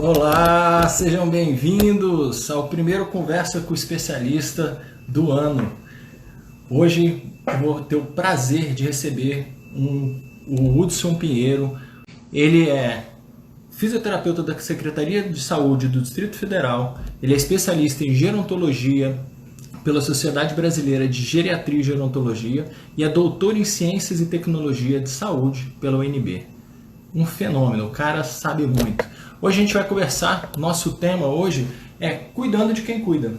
Olá, sejam bem-vindos ao primeiro Conversa com o Especialista do ano. Hoje eu vou ter o prazer de receber o Hudson Pinheiro. Ele é fisioterapeuta da Secretaria de Saúde do Distrito Federal, ele é especialista em gerontologia pela Sociedade Brasileira de Geriatria e Gerontologia e é doutor em Ciências e Tecnologia de Saúde pela UNB. Um fenômeno, o cara sabe muito. Hoje a gente vai conversar, nosso tema hoje é cuidando de quem cuida.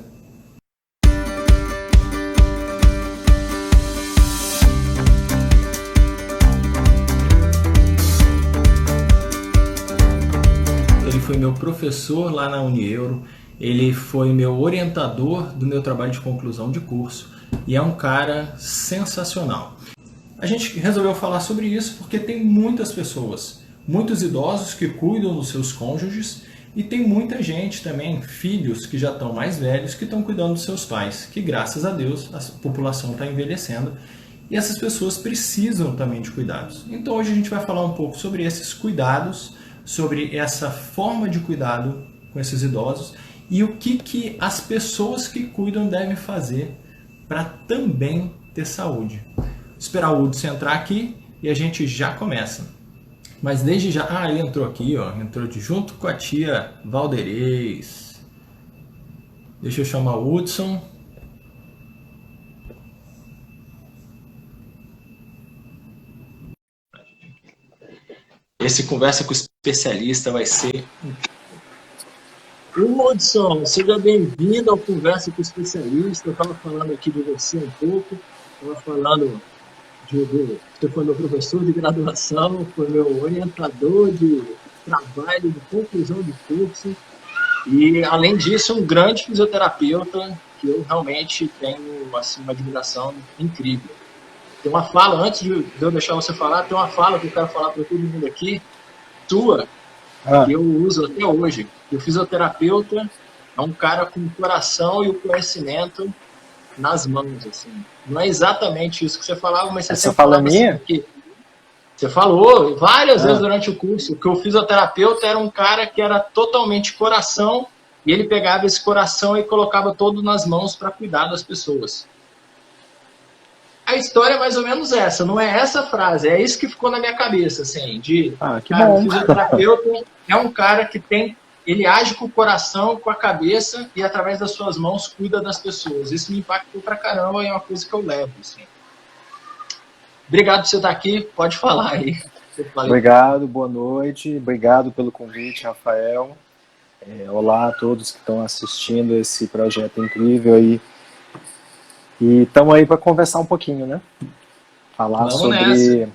Ele foi meu professor lá na Unieuro, ele foi meu orientador do meu trabalho de conclusão de curso e é um cara sensacional. A gente resolveu falar sobre isso porque tem muitas pessoas, muitos idosos que cuidam dos seus cônjuges e tem muita gente também, filhos que já estão mais velhos, que estão cuidando dos seus pais, que graças a Deus a população está envelhecendo e essas pessoas precisam também de cuidados. Então hoje a gente vai falar um pouco sobre esses cuidados, sobre essa forma de cuidado com esses idosos e o que as pessoas que cuidam devem fazer para também ter saúde. Esperar o Hudson entrar aqui e a gente já começa. Mas desde já... Ah, ele entrou aqui, ó. Entrou junto com a tia Valderez. Deixa eu chamar o Hudson. Esse Conversa com o Especialista vai ser... Hudson, seja bem-vindo ao Conversa com o Especialista. Eu estava falando aqui de você um pouco. Estava falando... Você foi meu professor de graduação, foi meu orientador de trabalho, de conclusão de curso e, além disso, um grande fisioterapeuta que eu realmente tenho assim, uma admiração incrível. Tem uma fala, antes de eu deixar você falar, tem uma fala que eu quero falar para todo mundo aqui, sua, que eu uso até hoje. O fisioterapeuta é um cara com o coração e o conhecimento nas mãos, assim. Não é exatamente isso que você falava, mas você sempre falava minha? Assim, que você falou várias vezes durante o curso que o fisioterapeuta era um cara que era totalmente coração e ele pegava esse coração e colocava todo nas mãos para cuidar das pessoas. A história é mais ou menos essa, não é essa frase, é isso que ficou na minha cabeça, assim, o fisioterapeuta é um cara que tem... Ele age com o coração, com a cabeça e através das suas mãos cuida das pessoas. Isso me impactou pra caramba e é uma coisa que eu levo. Assim. Obrigado por você estar aqui. Pode falar aí. Obrigado, boa noite. Obrigado pelo convite, Rafael. Olá a todos que estão assistindo esse projeto incrível aí. E estamos aí para conversar um pouquinho, né? Falar sobre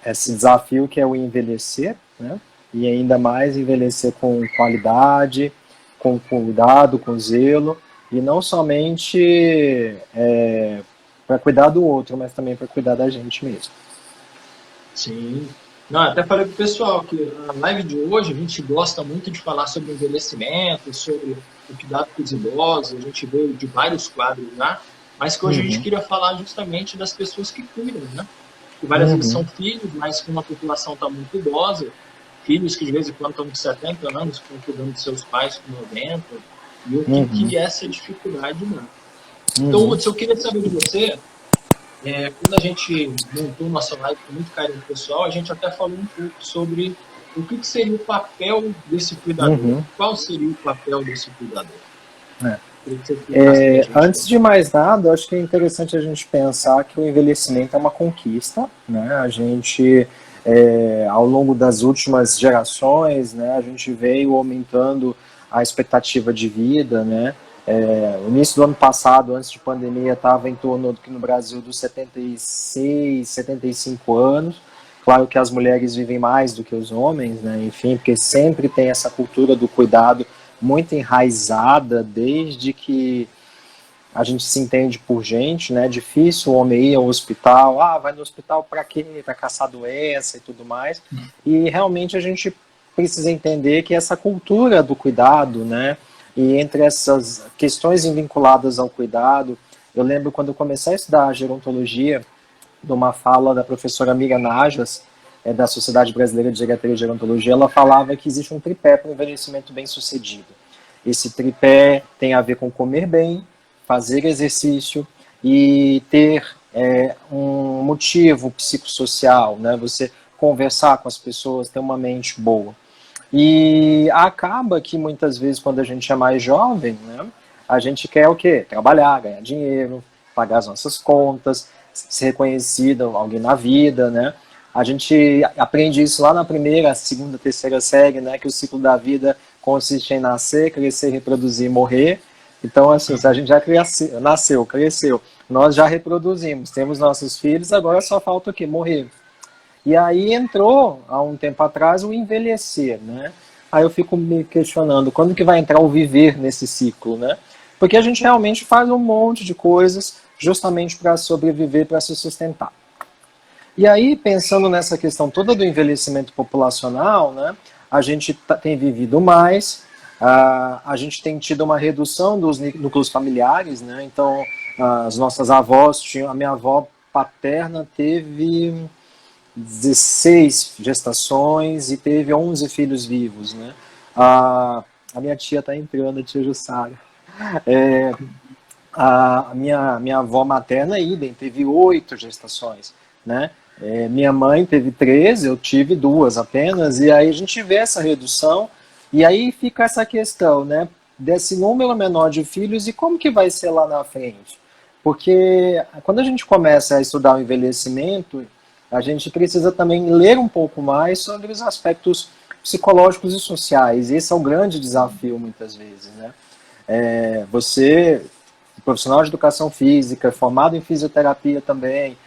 esse desafio que é o envelhecer, né? E ainda mais envelhecer com qualidade, com cuidado, com zelo, e não somente para cuidar do outro, mas também para cuidar da gente mesmo. Sim. Não, até falei pro pessoal que na live de hoje a gente gosta muito de falar sobre envelhecimento, sobre o cuidado com os idosos, a gente veio de vários quadros lá, mas que hoje a gente queria falar justamente das pessoas que cuidam, né? Que várias vezes são filhos, mas como a população está muito idosa, filhos que de vez em quando estão com 70 anos, estão cuidando de seus pais com 90, e o que é essa dificuldade, né? Então, Hudson, eu queria saber de você, quando a gente montou nossa live com muito carinho pessoal, a gente até falou um pouco sobre o que seria o papel desse cuidador. Qual seria o papel desse cuidador? Antes de mais nada, eu acho que é interessante a gente pensar que o envelhecimento é uma conquista, né? A gente... ao longo das últimas gerações, né, a gente veio aumentando a expectativa de vida, né? O início do ano passado, antes de pandemia, estava em torno aqui no Brasil dos 76, 75 anos. Claro que as mulheres vivem mais do que os homens, né? Enfim, porque sempre tem essa cultura do cuidado muito enraizada desde que a gente se entende por gente, né? É difícil o homem ir ao hospital. Vai no hospital para quê? Para caçar doença e tudo mais. E realmente a gente precisa entender que essa cultura do cuidado, né? E entre essas questões vinculadas ao cuidado, eu lembro quando eu comecei a estudar gerontologia, de uma fala da professora Miriam Najas, da Sociedade Brasileira de Geriatria e Gerontologia, ela falava que existe um tripé para o envelhecimento bem-sucedido. Esse tripé tem a ver com comer bem, fazer exercício e ter um motivo psicossocial, né? Você conversar com as pessoas, ter uma mente boa. E acaba que muitas vezes, quando a gente é mais jovem, né, a gente quer o quê? Trabalhar, ganhar dinheiro, pagar as nossas contas, ser reconhecido, alguém na vida, né? A gente aprende isso lá na primeira, segunda, terceira série, né? Que o ciclo da vida consiste em nascer, crescer, reproduzir e morrer. Então, assim, se a gente já nasceu, cresceu, nós já reproduzimos, temos nossos filhos, agora só falta o quê? Morrer. E aí entrou, há um tempo atrás, o envelhecer, né? Aí eu fico me questionando, quando que vai entrar o viver nesse ciclo, né? Porque a gente realmente faz um monte de coisas justamente para sobreviver, para se sustentar. E aí, pensando nessa questão toda do envelhecimento populacional, né? A gente tem vivido mais, a gente tem tido uma redução dos núcleos familiares, né? Então, as nossas avós tinham, a minha avó paterna teve 16 gestações e teve 11 filhos vivos, né? A minha tia está entrando, a tia Jussara. A minha avó materna, idem, teve 8 gestações, né? Minha mãe teve 13, eu tive 2 apenas, e aí a gente vê essa redução, e aí fica essa questão, né? Desse número menor de filhos, e como que vai ser lá na frente? Porque quando a gente começa a estudar o envelhecimento, a gente precisa também ler um pouco mais sobre os aspectos psicológicos e sociais. Esse é o grande desafio, muitas vezes, né? Você, profissional de educação física, formado em fisioterapia também,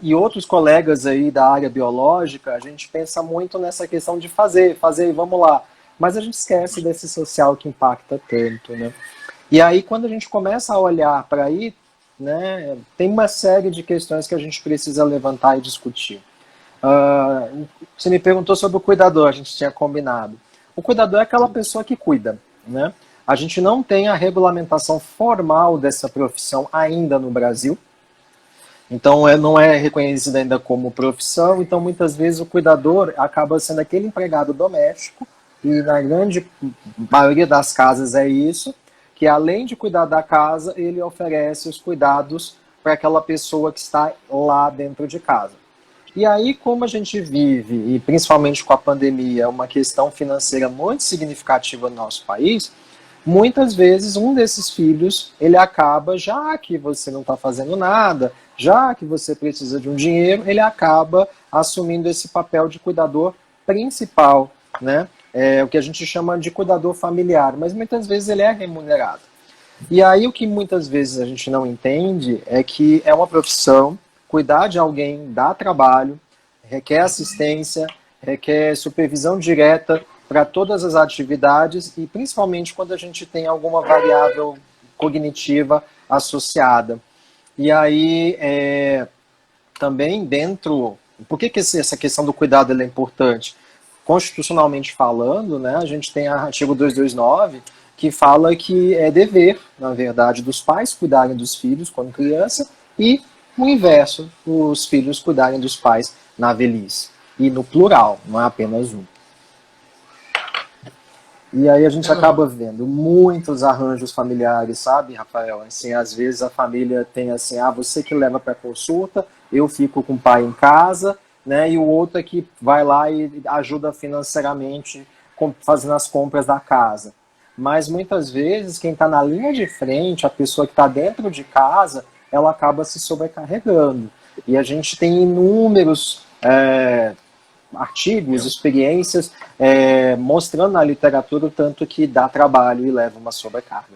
e outros colegas aí da área biológica, a gente pensa muito nessa questão de fazer e vamos lá. Mas a gente esquece desse social que impacta tanto, né? E aí, quando a gente começa a olhar para aí, né, tem uma série de questões que a gente precisa levantar e discutir. Você me perguntou sobre o cuidador, a gente tinha combinado. O cuidador é aquela pessoa que cuida, né? A gente não tem a regulamentação formal dessa profissão ainda no Brasil, então não é reconhecida ainda como profissão, então muitas vezes o cuidador acaba sendo aquele empregado doméstico, e na grande maioria das casas é isso, que além de cuidar da casa, ele oferece os cuidados para aquela pessoa que está lá dentro de casa. E aí, como a gente vive, e principalmente com a pandemia, uma questão financeira muito significativa no nosso país, muitas vezes um desses filhos, ele acaba, já que você não está fazendo nada, já que você precisa de um dinheiro, ele acaba assumindo esse papel de cuidador principal, né? O que a gente chama de cuidador familiar, mas muitas vezes ele é remunerado. E aí o que muitas vezes a gente não entende é que é uma profissão, cuidar de alguém dá trabalho, requer assistência, requer supervisão direta para todas as atividades e principalmente quando a gente tem alguma variável cognitiva associada. E aí também dentro... Por que essa questão do cuidado é importante? Constitucionalmente falando, né, a gente tem o artigo 229, que fala que é dever, na verdade, dos pais cuidarem dos filhos quando criança e o inverso, os filhos cuidarem dos pais na velhice. E no plural, não é apenas um. E aí a gente acaba vendo muitos arranjos familiares, sabe, Rafael? Assim, às vezes a família tem assim, você que leva para consulta, eu fico com o pai em casa, né, e o outro é que vai lá e ajuda financeiramente fazendo as compras da casa. Mas muitas vezes quem está na linha de frente, a pessoa que está dentro de casa, ela acaba se sobrecarregando. E a gente tem inúmeros artigos, experiências mostrando na literatura o tanto que dá trabalho e leva uma sobrecarga.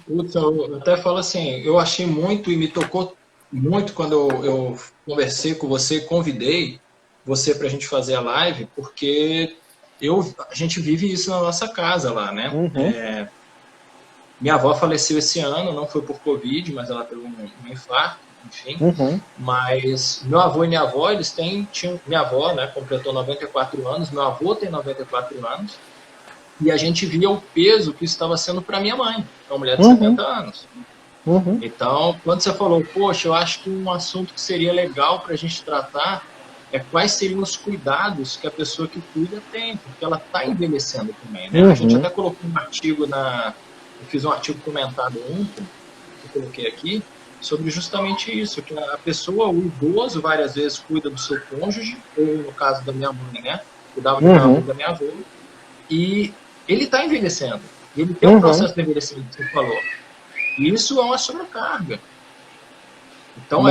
Eu até falo assim, eu achei muito e me tocou muito quando eu conversei com você, convidei você para a gente fazer a live, porque a gente vive isso na nossa casa lá, né? Uhum. Minha avó faleceu esse ano, não foi por Covid, mas ela teve um infarto, enfim. Uhum. Mas meu avô e minha avó, minha avó, né, completou 94 anos, meu avô tem 94 anos, e a gente via o peso que isso estava sendo para minha mãe, uma mulher de 70 anos. Uhum. Então, quando você falou, poxa, eu acho que um assunto que seria legal para a gente tratar quais seriam os cuidados que a pessoa que cuida tem, porque ela está envelhecendo também, né? A gente até colocou um artigo eu fiz um artigo comentado ontem, que eu coloquei aqui, sobre justamente isso, que a pessoa, o idoso, várias vezes cuida do seu cônjuge, ou no caso da minha mãe, né? Cuidava da minha avó, e ele está envelhecendo. Ele tem um processo de envelhecimento que você falou. E isso é uma sobrecarga. Então,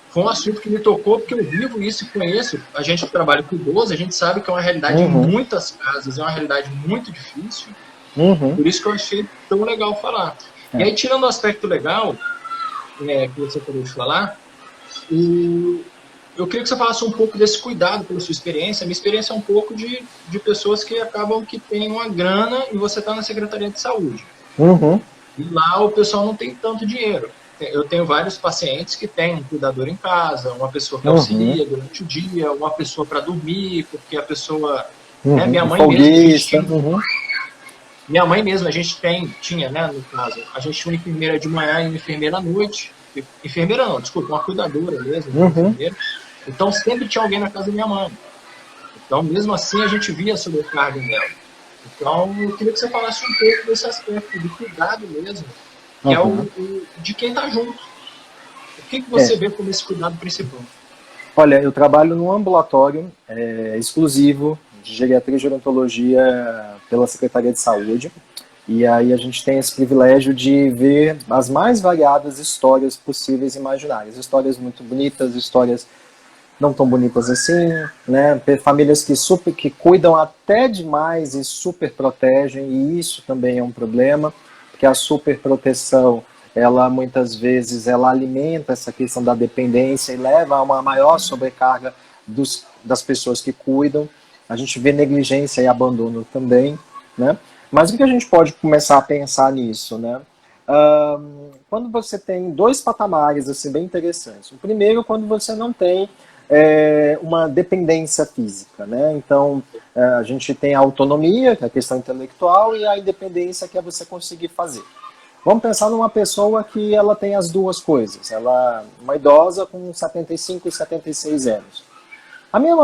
foi um assunto que me tocou, porque eu vivo isso e conheço. A gente que trabalha com idoso, a gente sabe que é uma realidade em muitas casas, é uma realidade muito difícil. Por isso que eu achei tão legal falar. E aí, tirando o aspecto legal, que você acabou de falar, eu queria que você falasse um pouco desse cuidado pela sua experiência. A minha experiência é um pouco de pessoas que acabam que têm uma grana e você está na Secretaria de Saúde. E lá o pessoal não tem tanto dinheiro. Eu tenho vários pacientes que têm um cuidador em casa, uma pessoa que auxilia durante o dia, uma pessoa para dormir, porque a pessoa... minha mãe mesmo... Minha mãe mesmo, a gente tinha, né, no caso, a gente tinha uma enfermeira de manhã e uma enfermeira à noite. Enfermeira não, desculpa, uma cuidadora mesmo, uma enfermeira. Então sempre tinha alguém na casa da minha mãe. Então mesmo assim a gente via a sobrecarga dela. Então eu queria que você falasse um pouco desse aspecto de cuidado mesmo, que é o de quem está junto. O que você vê como esse cuidado principal? Olha, eu trabalho num ambulatório exclusivo de geriatria e gerontologia pela Secretaria de Saúde, e aí a gente tem esse privilégio de ver as mais variadas histórias possíveis e imaginárias, histórias muito bonitas, histórias não tão bonitas assim, né? Famílias que cuidam até demais e super protegem, e isso também é um problema, porque a superproteção, ela muitas vezes ela alimenta essa questão da dependência e leva a uma maior sobrecarga das pessoas que cuidam. A gente vê negligência e abandono também, né? Mas o que a gente pode começar a pensar nisso, né? Quando você tem dois patamares assim, bem interessantes. O primeiro, quando você não tem uma dependência física, né? Então, a gente tem a autonomia, que é a questão intelectual, e a independência, que é você conseguir fazer. Vamos pensar numa pessoa que ela tem as duas coisas. Ela é uma idosa com 75 e 76 anos. A minha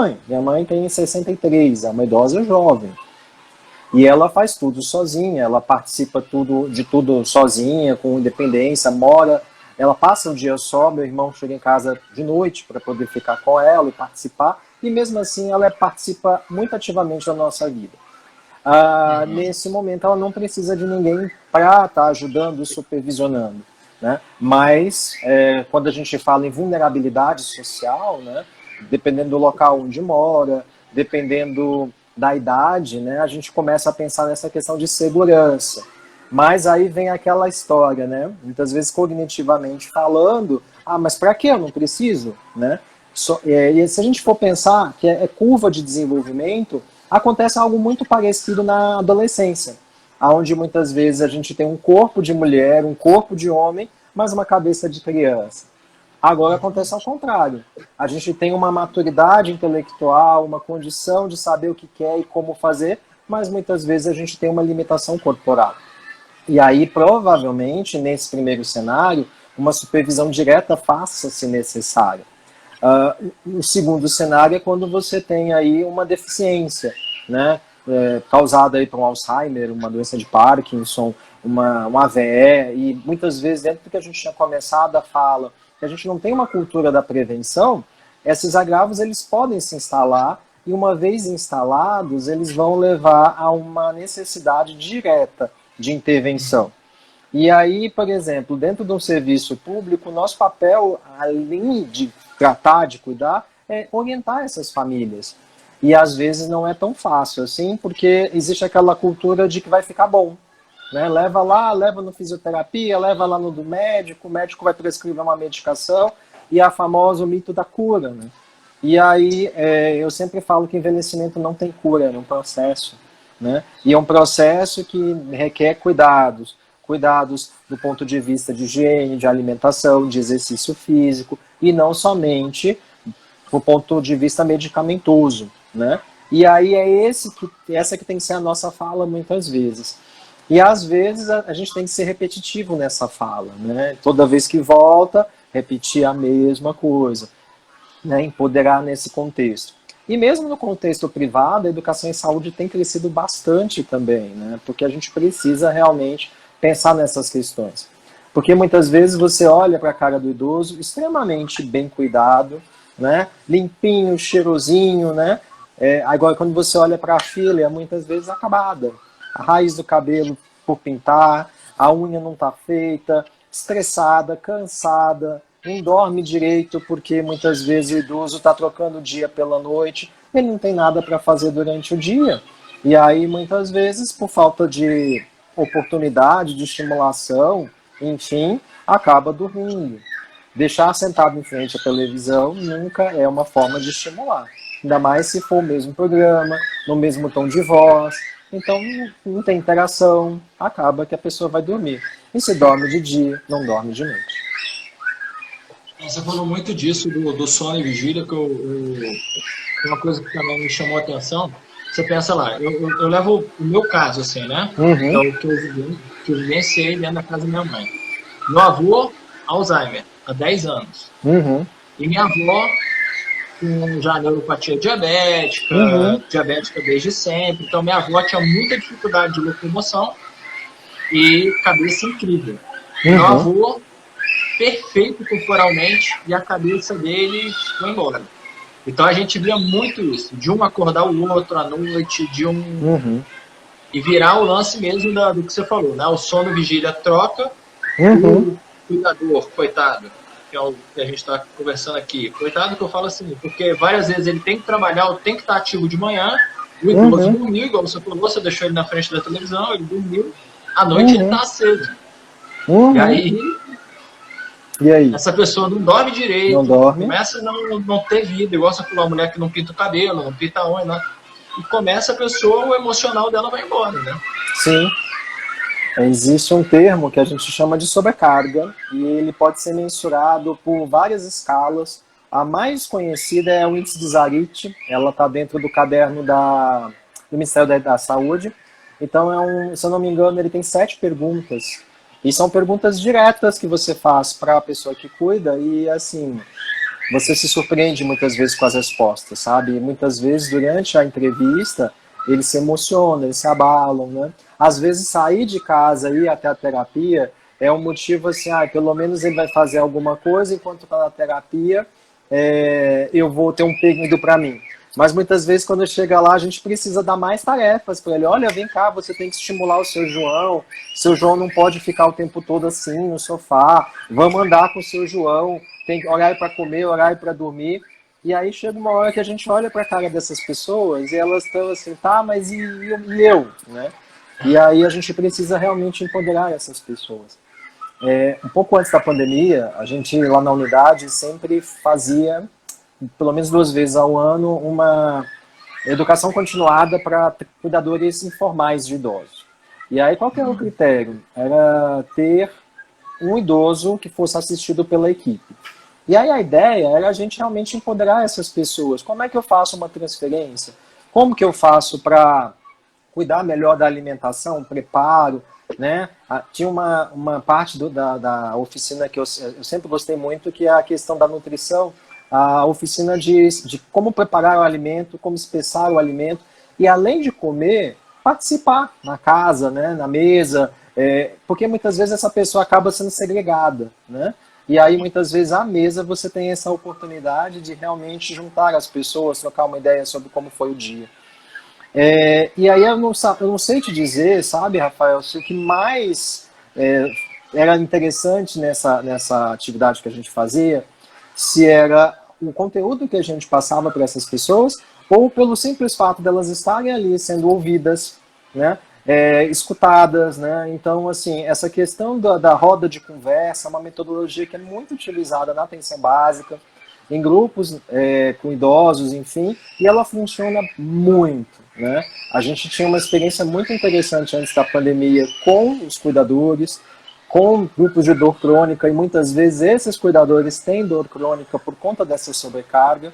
mãe tem 63, é uma idosa jovem. E ela faz tudo sozinha, ela participa de tudo sozinha, com independência, ela passa o dia só, meu irmão chega em casa de noite para poder ficar com ela e participar, e mesmo assim ela participa muito ativamente da nossa vida. Nesse momento ela não precisa de ninguém para estar ajudando e supervisionando, né? Mas quando a gente fala em vulnerabilidade social, né, dependendo do local onde mora, dependendo da idade, né, a gente começa a pensar nessa questão de segurança. Mas aí vem aquela história, né? Muitas vezes cognitivamente falando, mas para que eu não preciso, né? E se a gente for pensar que é curva de desenvolvimento, acontece algo muito parecido na adolescência, onde muitas vezes a gente tem um corpo de mulher, um corpo de homem, mas uma cabeça de criança. Agora acontece ao contrário. A gente tem uma maturidade intelectual, uma condição de saber o que quer e como fazer, mas muitas vezes a gente tem uma limitação corporal. E aí, provavelmente, nesse primeiro cenário, uma supervisão direta faça-se necessária. O segundo cenário é quando você tem aí uma deficiência, né, causada aí por um Alzheimer, uma doença de Parkinson, uma AVE, e muitas vezes, dentro do que a gente tinha começado a fala, que a gente não tem uma cultura da prevenção, esses agravos eles podem se instalar, e uma vez instalados, eles vão levar a uma necessidade direta de intervenção. E aí, por exemplo, dentro de um serviço público, o nosso papel, além de tratar, de cuidar, é orientar essas famílias. E às vezes não é tão fácil assim, porque existe aquela cultura de que vai ficar bom, né? Leva lá, leva no fisioterapia, leva lá no do médico, o médico vai prescrever uma medicação, e a famosa mito da cura, né? E aí eu sempre falo que envelhecimento não tem cura, é um processo, né? E é um processo que requer cuidados do ponto de vista de higiene, de alimentação, de exercício físico, e não somente do ponto de vista medicamentoso, né? E aí essa que tem que ser a nossa fala muitas vezes. E às vezes a gente tem que ser repetitivo nessa fala, né? Toda vez que volta, repetir a mesma coisa. né, empoderar nesse contexto. E mesmo no contexto privado, a educação em saúde tem crescido bastante também, né, porque a gente precisa realmente pensar nessas questões. Porque muitas vezes você olha para a cara do idoso extremamente bem cuidado, né, limpinho, cheirosinho, né, agora quando você olha para a filha, muitas vezes acabada. A raiz do cabelo por pintar, a unha não está feita, estressada, cansada, não dorme direito porque muitas vezes o idoso está trocando o dia pela noite, ele não tem nada para fazer durante o dia. E aí muitas vezes, por falta de oportunidade, de estimulação, enfim, acaba dormindo. Deixar sentado em frente à televisão nunca é uma forma de estimular. Ainda mais se for o mesmo programa, no mesmo tom de voz. Então não tem interação, acaba que a pessoa vai dormir. E se dorme de dia, não dorme de noite. Você falou muito disso, do sono e vigília, que uma coisa que também me chamou a atenção. Você pensa lá, eu levo o meu caso, assim, né? É o que eu vivenciei dentro da casa da minha mãe. Meu avô, Alzheimer, há 10 anos. E minha avó, com já neuropatia diabética desde sempre. Então, minha avó tinha muita dificuldade de locomoção e cabeça incrível. Meu avô, perfeito corporalmente, e a cabeça dele foi embora. Então, a gente via muito isso, de um acordar o outro à noite, e virar o lance mesmo do que você falou, né? O sono, vigília, troca, o cuidador, coitado, que é o que a gente está conversando aqui. Coitado que eu falo assim, porque várias vezes ele tem que trabalhar, tem que estar ativo de manhã, o idoso dormiu, igual você falou, você deixou ele na frente da televisão, ele dormiu, à noite ele está aceso. E aí, essa pessoa não dorme direito, começa a não ter vida, igual você falou, a mulher que não pinta o cabelo, não pinta a unha, não. E começa a pessoa, o emocional dela vai embora, né? Sim. Existe um termo que a gente chama de sobrecarga e ele pode ser mensurado por várias escalas. A mais conhecida é o índice de Zarit, ela está dentro do caderno do Ministério da Saúde. Então, se eu não me engano, ele tem 7 perguntas. E são perguntas diretas que você faz para a pessoa que cuida e, assim, você se surpreende muitas vezes com as respostas, sabe? E muitas vezes, durante a entrevista, eles se emocionam, eles se abalam, né? Às vezes, sair de casa e ir até a terapia é um motivo assim, pelo menos ele vai fazer alguma coisa, enquanto está na terapia, eu vou ter um período para mim. Mas muitas vezes, quando chega lá, a gente precisa dar mais tarefas para ele. Olha, vem cá, você tem que estimular o seu João não pode ficar o tempo todo assim, no sofá, vamos andar com o seu João, tem horário para comer, horário para dormir. E aí chega uma hora que a gente olha para a cara dessas pessoas e elas estão assim, tá, mas e eu? Né? E aí a gente precisa realmente empoderar essas pessoas. Um pouco antes da pandemia, a gente lá na unidade sempre fazia, pelo menos 2 vezes ao ano, uma educação continuada para cuidadores informais de idosos. E aí qual que era o critério? Era ter um idoso que fosse assistido pela equipe. E aí a ideia era a gente realmente empoderar essas pessoas. Como é que eu faço uma transferência? Como que eu faço para cuidar melhor da alimentação, preparo, né? Tinha uma parte da oficina que eu sempre gostei muito, que é a questão da nutrição, a oficina de como preparar o alimento, como espessar o alimento, e além de comer, participar na casa, né, na mesa, porque muitas vezes essa pessoa acaba sendo segregada, né? E aí muitas vezes à mesa você tem essa oportunidade de realmente juntar as pessoas, trocar uma ideia sobre como foi o dia. E aí eu não sei te dizer, sabe, Rafael, se o que mais era interessante nessa atividade que a gente fazia, se era o conteúdo que a gente passava para essas pessoas, ou pelo simples fato delas estarem ali sendo ouvidas, né, escutadas, né? Então, assim, essa questão da roda de conversa é uma metodologia que é muito utilizada na atenção básica, em grupos com idosos, enfim, e ela funciona muito, né? A gente tinha uma experiência muito interessante antes da pandemia com os cuidadores, com grupos de dor crônica, e muitas vezes esses cuidadores têm dor crônica por conta dessa sobrecarga,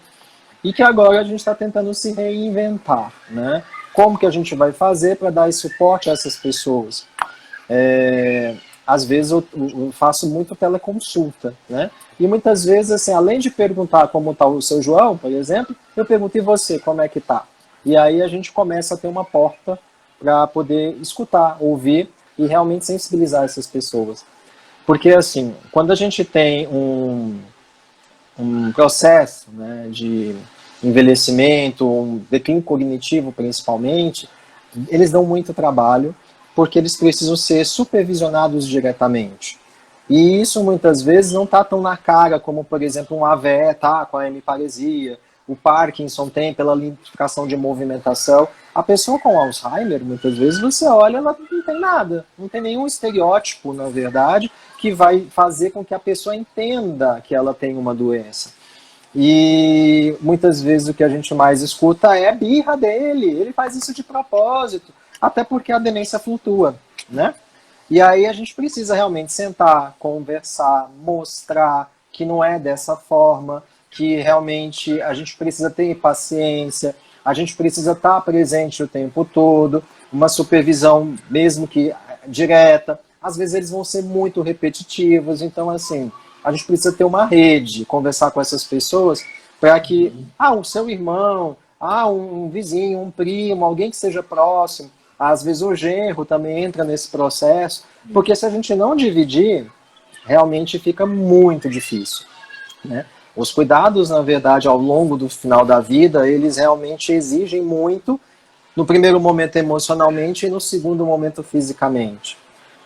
e que agora a gente está tentando se reinventar, né? Como que a gente vai fazer para dar esse suporte a essas pessoas? às vezes eu faço muito teleconsulta, né? E muitas vezes, assim, além de perguntar como está o seu João, por exemplo, eu pergunto, e você, como é que está? E aí a gente começa a ter uma porta para poder escutar, ouvir e realmente sensibilizar essas pessoas. Porque, assim, quando a gente tem um processo, né, de envelhecimento, um declínio cognitivo principalmente, eles dão muito trabalho, porque eles precisam ser supervisionados diretamente. E isso muitas vezes não está tão na cara como, por exemplo, um AVE tá com a hemiparesia, o Parkinson tem pela limitação de movimentação. A pessoa com Alzheimer, muitas vezes, você olha, ela não tem nada, não tem nenhum estereótipo, na verdade, que vai fazer com que a pessoa entenda que ela tem uma doença. E muitas vezes o que a gente mais escuta é a birra dele, ele faz isso de propósito, até porque a demência flutua, né? E aí a gente precisa realmente sentar, conversar, mostrar que não é dessa forma, que realmente a gente precisa ter paciência, a gente precisa estar presente o tempo todo, uma supervisão mesmo que direta. Às vezes eles vão ser muito repetitivos, então assim, a gente precisa ter uma rede, conversar com essas pessoas para que, o seu irmão, um vizinho, um primo, alguém que seja próximo, às vezes o genro também entra nesse processo, porque se a gente não dividir, realmente fica muito difícil, né? Os cuidados, na verdade, ao longo do final da vida, eles realmente exigem muito, no primeiro momento emocionalmente e no segundo momento fisicamente.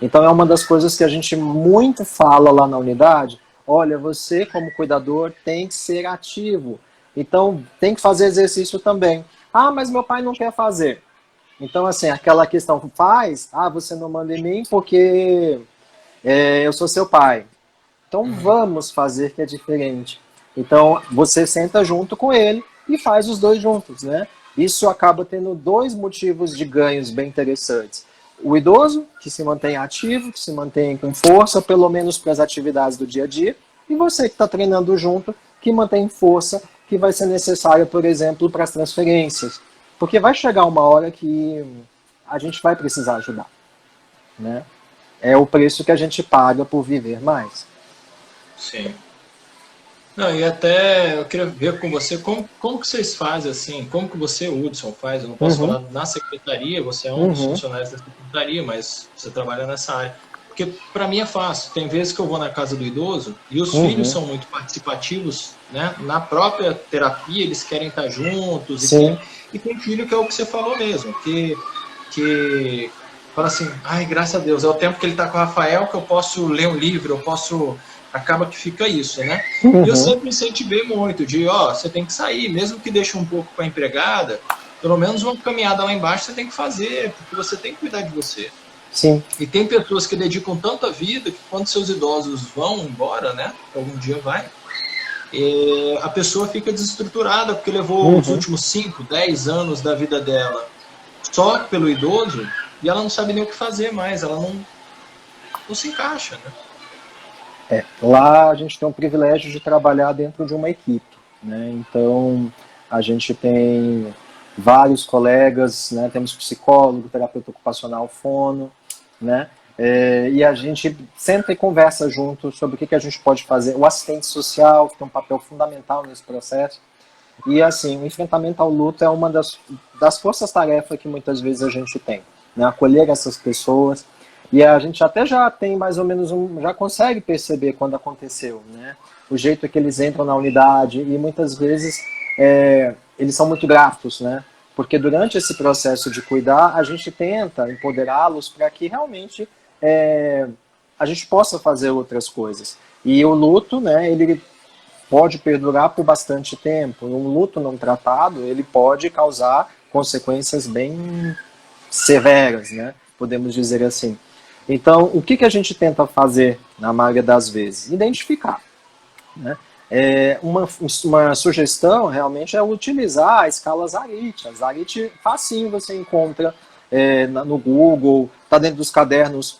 Então é uma das coisas que a gente muito fala lá na unidade, olha, você como cuidador tem que ser ativo, então tem que fazer exercício também. Mas meu pai não quer fazer. Então, assim, aquela questão faz, você não manda em mim porque eu sou seu pai. Então vamos fazer que é diferente. Então você senta junto com ele e faz os dois juntos, né? Isso acaba tendo dois motivos de ganhos bem interessantes. O idoso, que se mantém ativo, que se mantém com força, pelo menos para as atividades do dia a dia, e você que está treinando junto, que mantém força, que vai ser necessária, por exemplo, para as transferências. Porque vai chegar uma hora que a gente vai precisar ajudar, né? É o preço que a gente paga por viver mais. Sim. Não, e até eu queria ver com você como que vocês fazem assim, como que você, Hudson, faz. Eu não posso falar na secretaria, você é um dos funcionários da secretaria, mas você trabalha nessa área. Porque para mim é fácil. Tem vezes que eu vou na casa do idoso e os filhos são muito participativos, né? Na própria terapia eles querem estar juntos. E tem filho que é o que você falou mesmo, que fala assim, graças a Deus, é o tempo que ele está com o Rafael que eu posso ler um livro, eu posso... Acaba que fica isso, né? E eu sempre incentivei muito de, você tem que sair, mesmo que deixe um pouco para a empregada, pelo menos uma caminhada lá embaixo você tem que fazer, porque você tem que cuidar de você. Sim. E tem pessoas que dedicam tanta vida que quando seus idosos vão embora, né? Algum dia vai, a pessoa fica desestruturada, porque levou os últimos 5, 10 anos da vida dela só pelo idoso, e ela não sabe nem o que fazer mais, ela não se encaixa, né? Lá a gente tem o privilégio de trabalhar dentro de uma equipe, né? Então a gente tem vários colegas, né? Temos psicólogo, terapeuta ocupacional, fono, né? E a gente senta e conversa junto sobre o que a gente pode fazer. O assistente social, que tem um papel fundamental nesse processo. E assim, o enfrentamento ao luto é uma das forças-tarefa que muitas vezes a gente tem, né? Acolher essas pessoas. E a gente até já tem mais ou menos já consegue perceber quando aconteceu, né? O jeito que eles entram na unidade e muitas vezes eles são muito gratos, né? Porque durante esse processo de cuidar, a gente tenta empoderá-los para que realmente a gente possa fazer outras coisas. E o luto, né, ele pode perdurar por bastante tempo. Um luto não tratado, ele pode causar consequências bem severas, né? Podemos dizer assim. Então, o que a gente tenta fazer na maioria das vezes? Identificar, né? Uma sugestão realmente é utilizar a escala Zarit. A Zarit facinho você encontra no Google, está dentro dos cadernos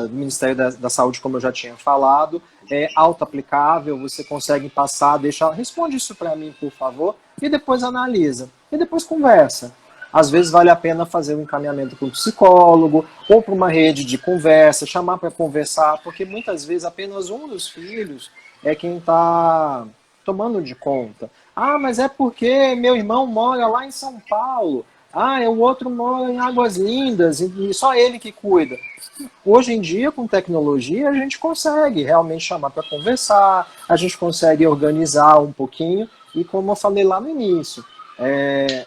do Ministério da Saúde, como eu já tinha falado. É auto-aplicável, você consegue passar, responde isso para mim, por favor, e depois analisa. E depois conversa. às vezes vale a pena fazer um encaminhamento para um psicólogo ou para uma rede de conversa, chamar para conversar, porque muitas vezes apenas um dos filhos é quem está tomando de conta. Ah, mas é porque meu irmão mora lá em São Paulo. Ah, o outro mora em Águas Lindas e só ele que cuida. Hoje em dia, com tecnologia, a gente consegue realmente chamar para conversar, a gente consegue organizar um pouquinho, e como eu falei lá no início,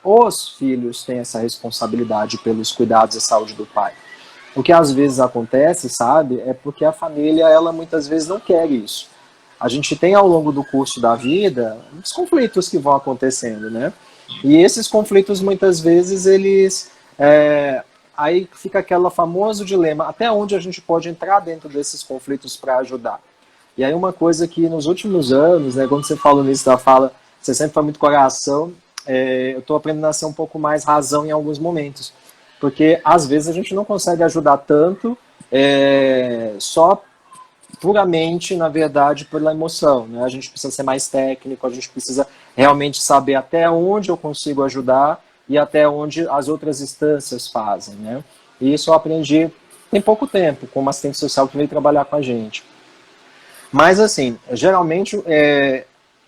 os filhos têm essa responsabilidade pelos cuidados e saúde do pai. O que às vezes acontece, sabe, é porque a família, ela muitas vezes não quer isso. A gente tem ao longo do curso da vida os conflitos que vão acontecendo, né? E esses conflitos, muitas vezes, eles... aí fica aquele famoso dilema, até onde a gente pode entrar dentro desses conflitos para ajudar. E aí uma coisa que nos últimos anos, né, quando você fala nisso da fala, você sempre foi muito coração, eu estou aprendendo a ser um pouco mais razão em alguns momentos. Porque às vezes a gente não consegue ajudar tanto só puramente, na verdade, pela emoção, né? A gente precisa ser mais técnico, a gente precisa realmente saber até onde eu consigo ajudar e até onde as outras instâncias fazem, né? E isso eu aprendi tem pouco tempo, com uma assistente social que veio trabalhar com a gente. Mas, assim, geralmente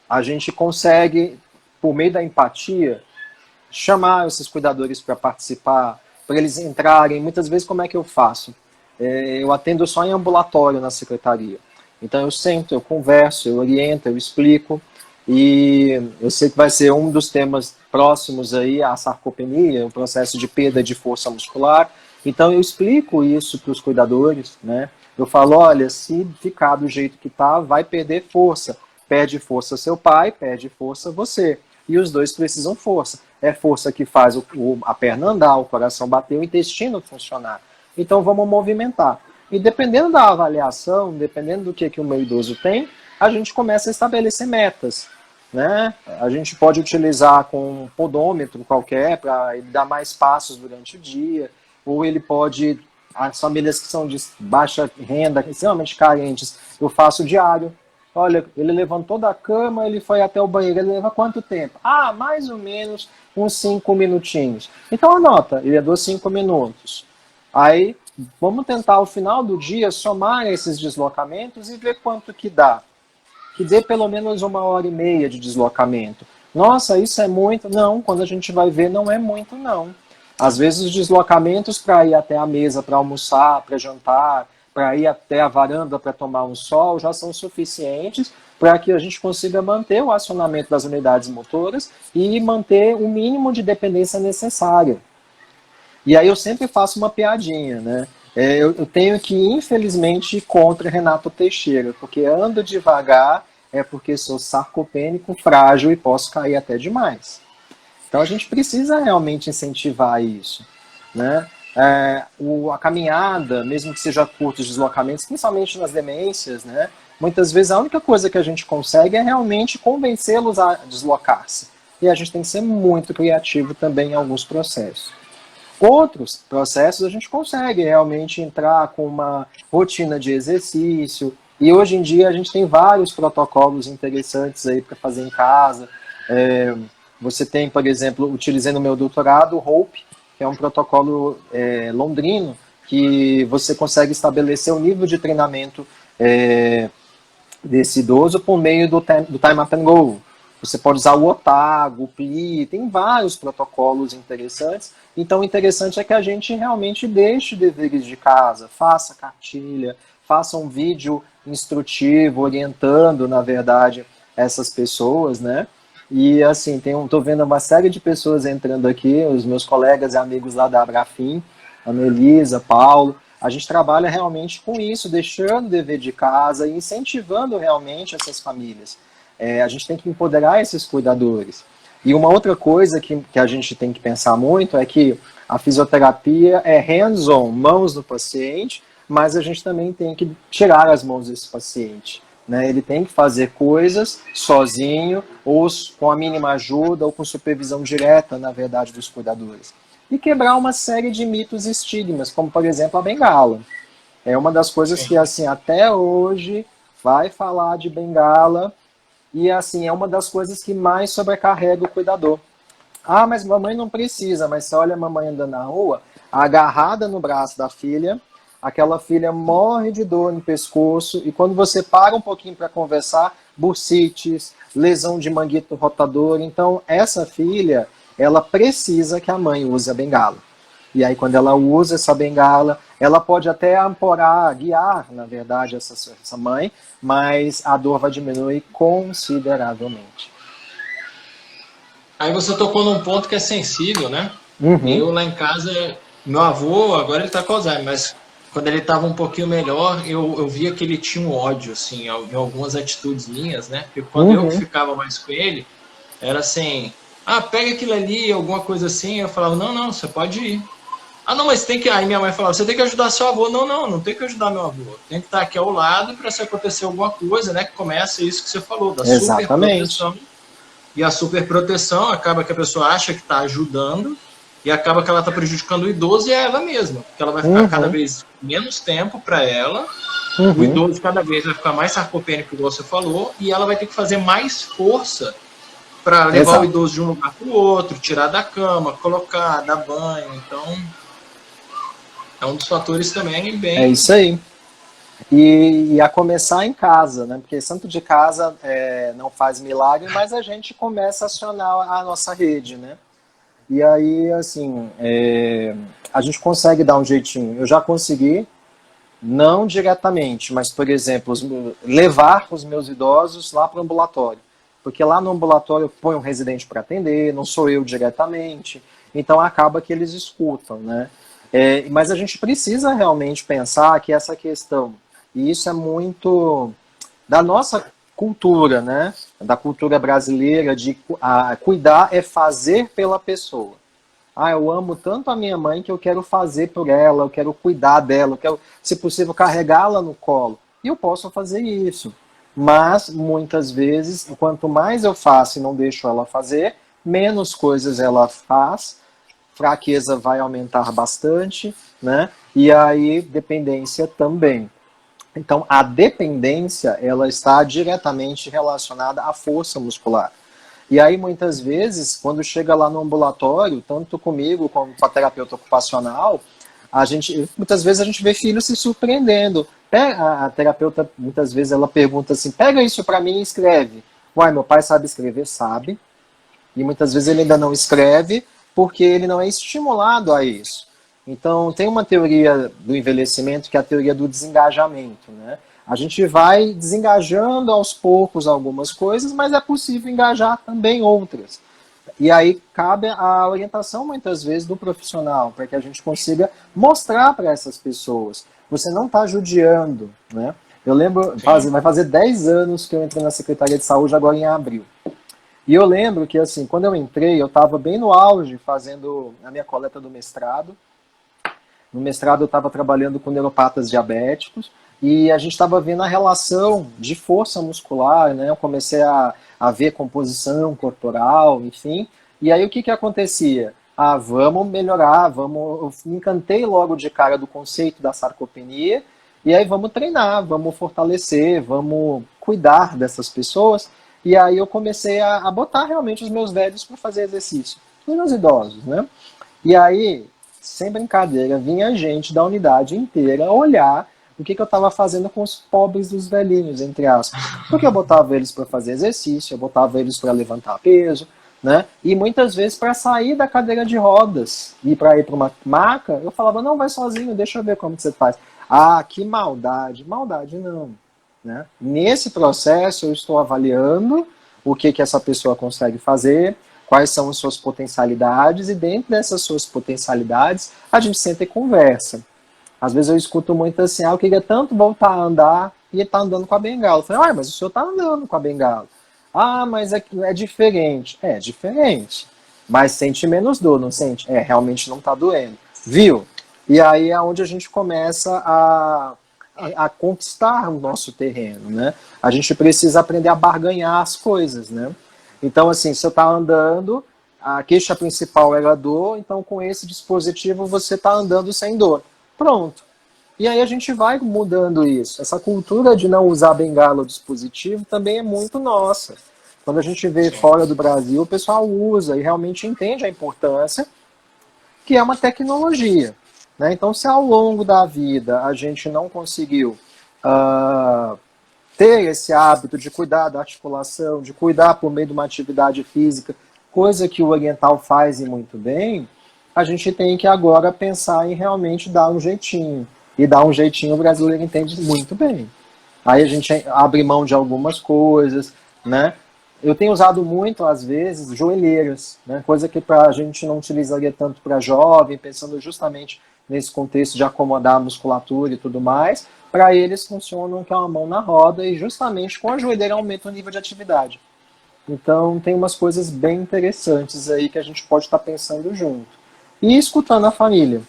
a gente consegue, por meio da empatia, chamar esses cuidadores para participar, para eles entrarem. Muitas vezes, como é que eu faço? Eu atendo só em ambulatório na secretaria. Então eu sento, eu converso, eu oriento, eu explico. E eu sei que vai ser um dos temas próximos aí, a sarcopenia, o processo de perda de força muscular. Então eu explico isso para os cuidadores, né? Eu falo, olha, se ficar do jeito que tá, vai perder força. Perde força seu pai, perde força você. E os dois precisam força. É força que faz a perna andar, o coração bater, o intestino funcionar. Então vamos movimentar. E dependendo da avaliação, dependendo do que o meu idoso tem, a gente começa a estabelecer metas, né? A gente pode utilizar com um podômetro qualquer para ele dar mais passos durante o dia, ou ele pode, as famílias que são de baixa renda, extremamente carentes, eu faço diário. Olha, ele levantou da cama, ele foi até o banheiro, ele leva quanto tempo? Ah, mais ou menos uns 5 minutinhos. Então anota, ele andou 5 minutos. Aí, vamos tentar, ao final do dia, somar esses deslocamentos e ver quanto que dá. Que dê pelo menos 1h30 de deslocamento. Nossa, isso é muito? Não, quando a gente vai ver, não é muito, não. Às vezes, os deslocamentos para ir até a mesa para almoçar, para jantar, para ir até a varanda para tomar um sol, já são suficientes para que a gente consiga manter o acionamento das unidades motoras e manter o mínimo de dependência necessária. E aí eu sempre faço uma piadinha, né? Eu tenho que, infelizmente, ir contra Renato Teixeira, porque ando devagar é porque sou sarcopênico, frágil e posso cair até demais. Então a gente precisa realmente incentivar isso, né? A caminhada, mesmo que seja curtos deslocamentos, principalmente nas demências, né? Muitas vezes a única coisa que a gente consegue é realmente convencê-los a deslocar-se. E a gente tem que ser muito criativo também em alguns processos. Outros processos a gente consegue realmente entrar com uma rotina de exercício, e hoje em dia a gente tem vários protocolos interessantes aí para fazer em casa. Você tem, por exemplo, utilizei no meu doutorado o HOPE, que é um protocolo londrino, que você consegue estabelecer o nível de treinamento desse idoso por meio do Time Up and Go. Você pode usar o Otago, o PLI, tem vários protocolos interessantes. Então, o interessante é que a gente realmente deixe deveres de casa, faça cartilha, faça um vídeo instrutivo, orientando, na verdade, essas pessoas, né? E, assim, estou vendo uma série de pessoas entrando aqui, os meus colegas e amigos lá da Abrafim, Ana Elisa, Paulo. A gente trabalha realmente com isso, deixando o dever de casa e incentivando realmente essas famílias. A gente tem que empoderar esses cuidadores. E uma outra coisa que a gente tem que pensar muito é que a fisioterapia é hands-on, mãos do paciente, mas a gente também tem que tirar as mãos desse paciente, né? Ele tem que fazer coisas sozinho, ou com a mínima ajuda, ou com supervisão direta, na verdade, dos cuidadores. E quebrar uma série de mitos e estigmas, como, por exemplo, a bengala. É uma das coisas que, assim, até hoje vai falar de bengala. E, assim, é uma das coisas que mais sobrecarrega o cuidador. Ah, mas mamãe não precisa, mas você olha a mamãe andando na rua, agarrada no braço da filha, aquela filha morre de dor no pescoço, e quando você para um pouquinho para conversar, bursites, lesão de manguito rotador. Então, essa filha, ela precisa que a mãe use a bengala. E aí, quando ela usa essa bengala, ela pode até amporar, guiar, na verdade, essa mãe, mas a dor vai diminuir consideravelmente. Aí você tocou num ponto que é sensível, né? Uhum, Eu lá em casa, meu avô, agora ele tá com Alzheimer, mas quando ele tava um pouquinho melhor, eu via que ele tinha um ódio, assim, em algumas atitudes minhas, né? Porque quando eu que uhum, ficava mais com ele, era assim, ah, pega aquilo ali, alguma coisa assim, eu falava, não, não, você pode ir. Ah, não, mas tem que. Aí minha mãe falava, você tem que ajudar seu avô. Não, não, não tem que ajudar meu avô. Tem que estar aqui ao lado para se acontecer alguma coisa, né? Que começa isso que você falou, da exatamente. superproteção. E a superproteção acaba que a pessoa acha que está ajudando e acaba que ela está prejudicando o idoso e é ela mesma. Porque ela vai ficar cada Uhum, vez menos tempo para ela, o uhum, idoso cada vez vai ficar mais sarcopênico, igual você falou, e ela vai ter que fazer mais força para levar o exato. idoso de um lugar para o outro, tirar da cama, colocar, dar banho. Então, é um dos fatores também É bem. isso aí. E a começar em casa, né? Porque santo de casa não faz milagre, mas a gente começa a acionar a nossa rede, né? E aí, assim, a gente consegue dar um jeitinho. Eu já consegui, não diretamente, mas, por exemplo, levar os meus idosos lá para o ambulatório. Porque lá no ambulatório eu ponho um residente para atender, não sou eu diretamente, então acaba que eles escutam, né? Mas a gente precisa realmente pensar que essa questão, e isso é muito da nossa cultura, né? Da cultura brasileira, de cuidar é fazer pela pessoa. Ah, eu amo tanto a minha mãe que eu quero fazer por ela, eu quero cuidar dela, eu quero, se possível, carregá-la no colo. E eu posso fazer isso. Mas, muitas vezes, quanto mais eu faço e não deixo ela fazer, menos coisas ela faz, fraqueza vai aumentar bastante, né? E aí, dependência também. Então, a dependência, ela está diretamente relacionada à força muscular. E aí, muitas vezes, quando chega lá no ambulatório, tanto comigo como com a terapeuta ocupacional, muitas vezes a gente vê filhos se surpreendendo. A terapeuta, muitas vezes, ela pergunta assim, pega isso para mim e escreve. Uai, meu pai sabe escrever? Sabe. E muitas vezes ele ainda não escreve porque ele não é estimulado a isso. Então, tem uma teoria do envelhecimento que é a teoria do desengajamento, né? A gente vai desengajando aos poucos algumas coisas, mas é possível engajar também outras. E aí cabe a orientação, muitas vezes, do profissional, para que a gente consiga mostrar para essas pessoas. Você não está judiando, né? Eu lembro, Sim. vai fazer 10 anos que eu entrei na Secretaria de Saúde, agora em abril. E eu lembro que, assim, quando eu entrei, eu estava bem no auge, fazendo a minha coleta do mestrado. No mestrado eu estava trabalhando com neuropatas diabéticos e a gente estava vendo a relação de força muscular, né? Eu comecei a ver composição corporal, enfim. E aí o que acontecia? Ah, vamos melhorar, vamos. Eu me encantei logo de cara do conceito da sarcopenia, e aí vamos treinar, vamos fortalecer, vamos cuidar dessas pessoas. E aí eu comecei a botar realmente os meus velhos para fazer exercício. Os meus idosos, né? E aí, sem brincadeira, vinha gente da unidade inteira olhar o que eu estava fazendo com os pobres dos velhinhos, entre aspas. Porque eu botava eles para fazer exercício, eu botava eles para levantar peso, né? E muitas vezes para sair da cadeira de rodas e para ir para uma maca, eu falava, não, vai sozinho, deixa eu ver como que você faz. Ah, que maldade. Maldade não. Né? Nesse processo, eu estou avaliando o que essa pessoa consegue fazer, quais são as suas potencialidades, e dentro dessas suas potencialidades, a gente senta e conversa. Às vezes eu escuto muito assim, eu queria tanto voltar a andar, e ele está andando com a bengala. Eu falei, mas o senhor está andando com a bengala. Ah, mas é diferente. É diferente. Mas sente menos dor, não sente? Realmente não está doendo. Viu? E aí é onde a gente começa a conquistar o nosso terreno, né? A gente precisa aprender a barganhar as coisas, né? Então, assim, você está andando, a queixa principal era a dor, então com esse dispositivo você está andando sem dor. Pronto. E aí a gente vai mudando isso. Essa cultura de não usar bengala ou dispositivo também é muito nossa. Quando a gente vê fora do Brasil, o pessoal usa e realmente entende a importância que é uma tecnologia, né? Então, se ao longo da vida a gente não conseguiu ter esse hábito de cuidar da articulação, de cuidar por meio de uma atividade física, coisa que o oriental faz e muito bem, a gente tem que agora pensar em realmente dar um jeitinho. E dar um jeitinho o brasileiro entende muito bem. Aí a gente abre mão de algumas coisas, né? Eu tenho usado muito, às vezes, joelheiras, né? Coisa que a gente não utilizaria tanto para jovem, pensando justamente nesse contexto de acomodar a musculatura e tudo mais. Para eles funcionam que é uma mão na roda e justamente com a joelheira aumenta o nível de atividade. Então tem umas coisas bem interessantes aí que a gente pode estar pensando junto. E escutando a família.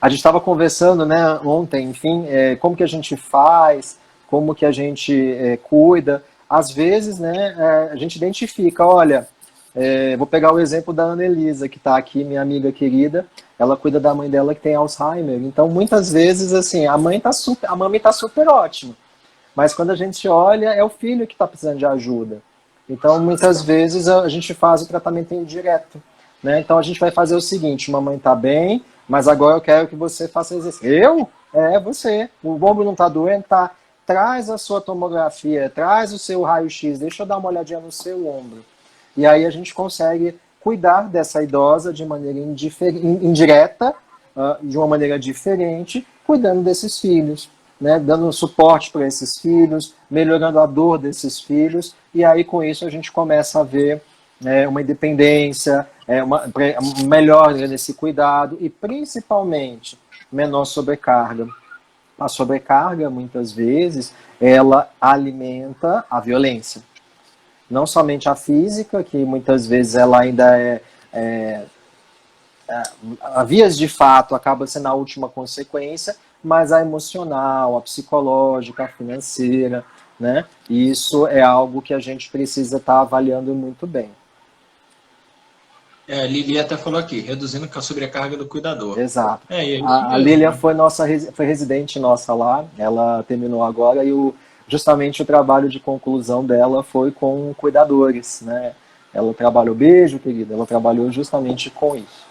A gente estava conversando, né, ontem, enfim, como que a gente faz, como que a gente cuida. Às vezes, né, a gente identifica, olha, vou pegar o exemplo da Ana Elisa, que está aqui, minha amiga querida, ela cuida da mãe dela que tem Alzheimer. Então, muitas vezes, assim, a mãe está super ótima, mas quando a gente olha, é o filho que está precisando de ajuda. Então, muitas vezes, a gente faz o tratamento indireto, né? Então, a gente vai fazer o seguinte, mamãe está bem, mas agora eu quero que você faça exercício. Eu? Você. O ombro não está doendo? Tá. Traz a sua tomografia, traz o seu raio-x, deixa eu dar uma olhadinha no seu ombro. E aí a gente consegue cuidar dessa idosa de maneira indireta, de uma maneira diferente, cuidando desses filhos, né? Dando suporte para esses filhos, melhorando a dor desses filhos, e aí com isso a gente começa a ver uma independência, uma melhor nesse cuidado e principalmente menor sobrecarga. A sobrecarga, muitas vezes, ela alimenta a violência. Não somente a física, que muitas vezes ela ainda a vias de fato acaba sendo a última consequência, mas a emocional, a psicológica, a financeira, né? E isso é algo que a gente precisa estar avaliando muito bem. A Lili até falou aqui, reduzindo a sobrecarga do cuidador. Exato. A Lilian foi residente nossa lá, ela terminou agora e justamente o trabalho de conclusão dela foi com cuidadores, né? Ela trabalhou, beijo querida, ela trabalhou justamente com isso.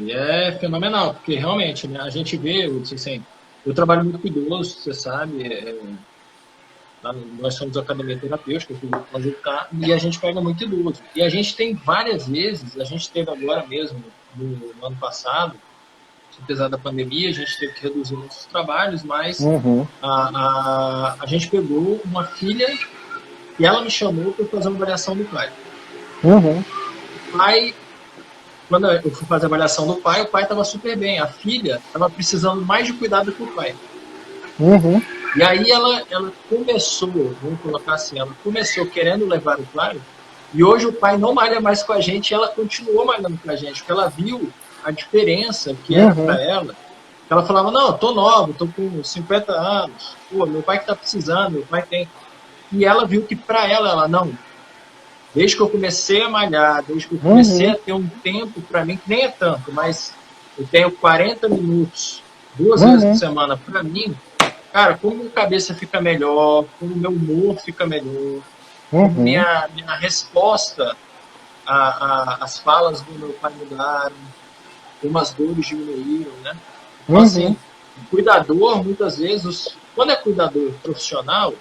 E é fenomenal, porque realmente, né, a gente vê, assim, eu trabalho muito com idoso, você sabe, nós somos academia terapêutica, e a gente pega muito idoso. E a gente tem várias vezes, a gente teve agora mesmo, no ano passado, apesar da pandemia, a gente teve que reduzir nossos trabalhos, mas a gente pegou uma filha e ela me chamou para fazer uma avaliação do pai. O pai, quando eu fui fazer a avaliação do pai, o pai estava super bem, a filha estava precisando mais de cuidado que o pai. E aí ela começou, vamos colocar assim, ela começou querendo levar o pai, e hoje o pai não malha mais com a gente, e ela continuou malhando com a gente, porque ela viu a diferença que era para ela. Ela falava, não, eu tô nova, tô com 50 anos, pô, meu pai que tá precisando, meu pai tem. E ela viu que para ela não, desde que eu comecei a malhar, desde que eu comecei a ter um tempo para mim, que nem é tanto, mas eu tenho 40 minutos, 2 vezes por semana para mim, cara, como minha cabeça fica melhor, como meu humor fica melhor, minha resposta às falas do meu pai mudaram, como as dores diminuíram, né? Então, assim, o cuidador, muitas vezes, quando é cuidador profissional,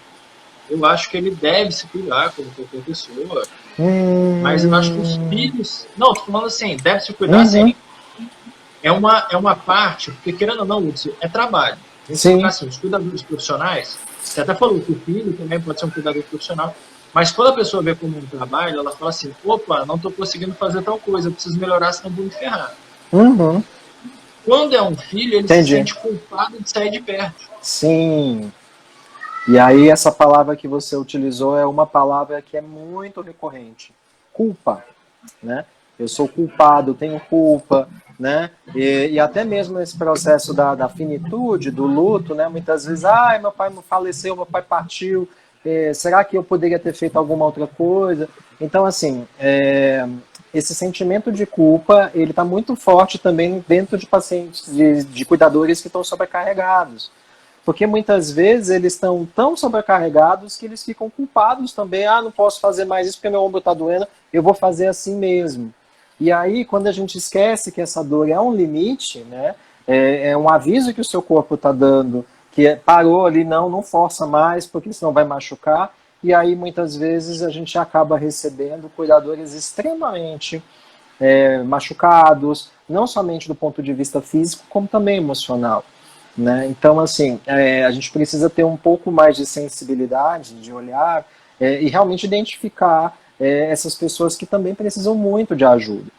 eu acho que ele deve se cuidar como qualquer pessoa, mas eu acho que os filhos... Não, tô falando assim, deve se cuidar, assim, é uma parte, porque querendo ou não, Lúcio, é trabalho. Então, assim, os cuidadores profissionais, você até falou que o filho também pode ser um cuidador profissional, mas quando a pessoa vê como um trabalho, ela fala assim, opa, não estou conseguindo fazer tal coisa, eu preciso melhorar, senão vou me ferrar. Quando é um filho, ele se sente culpado de sair de perto. Sim. E aí essa palavra que você utilizou é uma palavra que é muito recorrente. Culpa, né? Eu sou culpado, eu tenho culpa, né? E até mesmo nesse processo da finitude, do luto, né? Muitas vezes, meu pai faleceu, meu pai partiu, será que eu poderia ter feito alguma outra coisa? Então, assim, esse sentimento de culpa, ele está muito forte também dentro de pacientes, de cuidadores que estão sobrecarregados. Porque muitas vezes eles estão tão sobrecarregados que eles ficam culpados também. Ah, não posso fazer mais isso porque meu ombro está doendo, eu vou fazer assim mesmo. E aí, quando a gente esquece que essa dor é um limite, né, é um aviso que o seu corpo está dando, que parou ali, não força mais, porque senão vai machucar. E aí, muitas vezes, a gente acaba recebendo cuidadores extremamente machucados, não somente do ponto de vista físico, como também emocional. Né? Então, assim, a gente precisa ter um pouco mais de sensibilidade, de olhar e realmente identificar essas pessoas que também precisam muito de ajuda.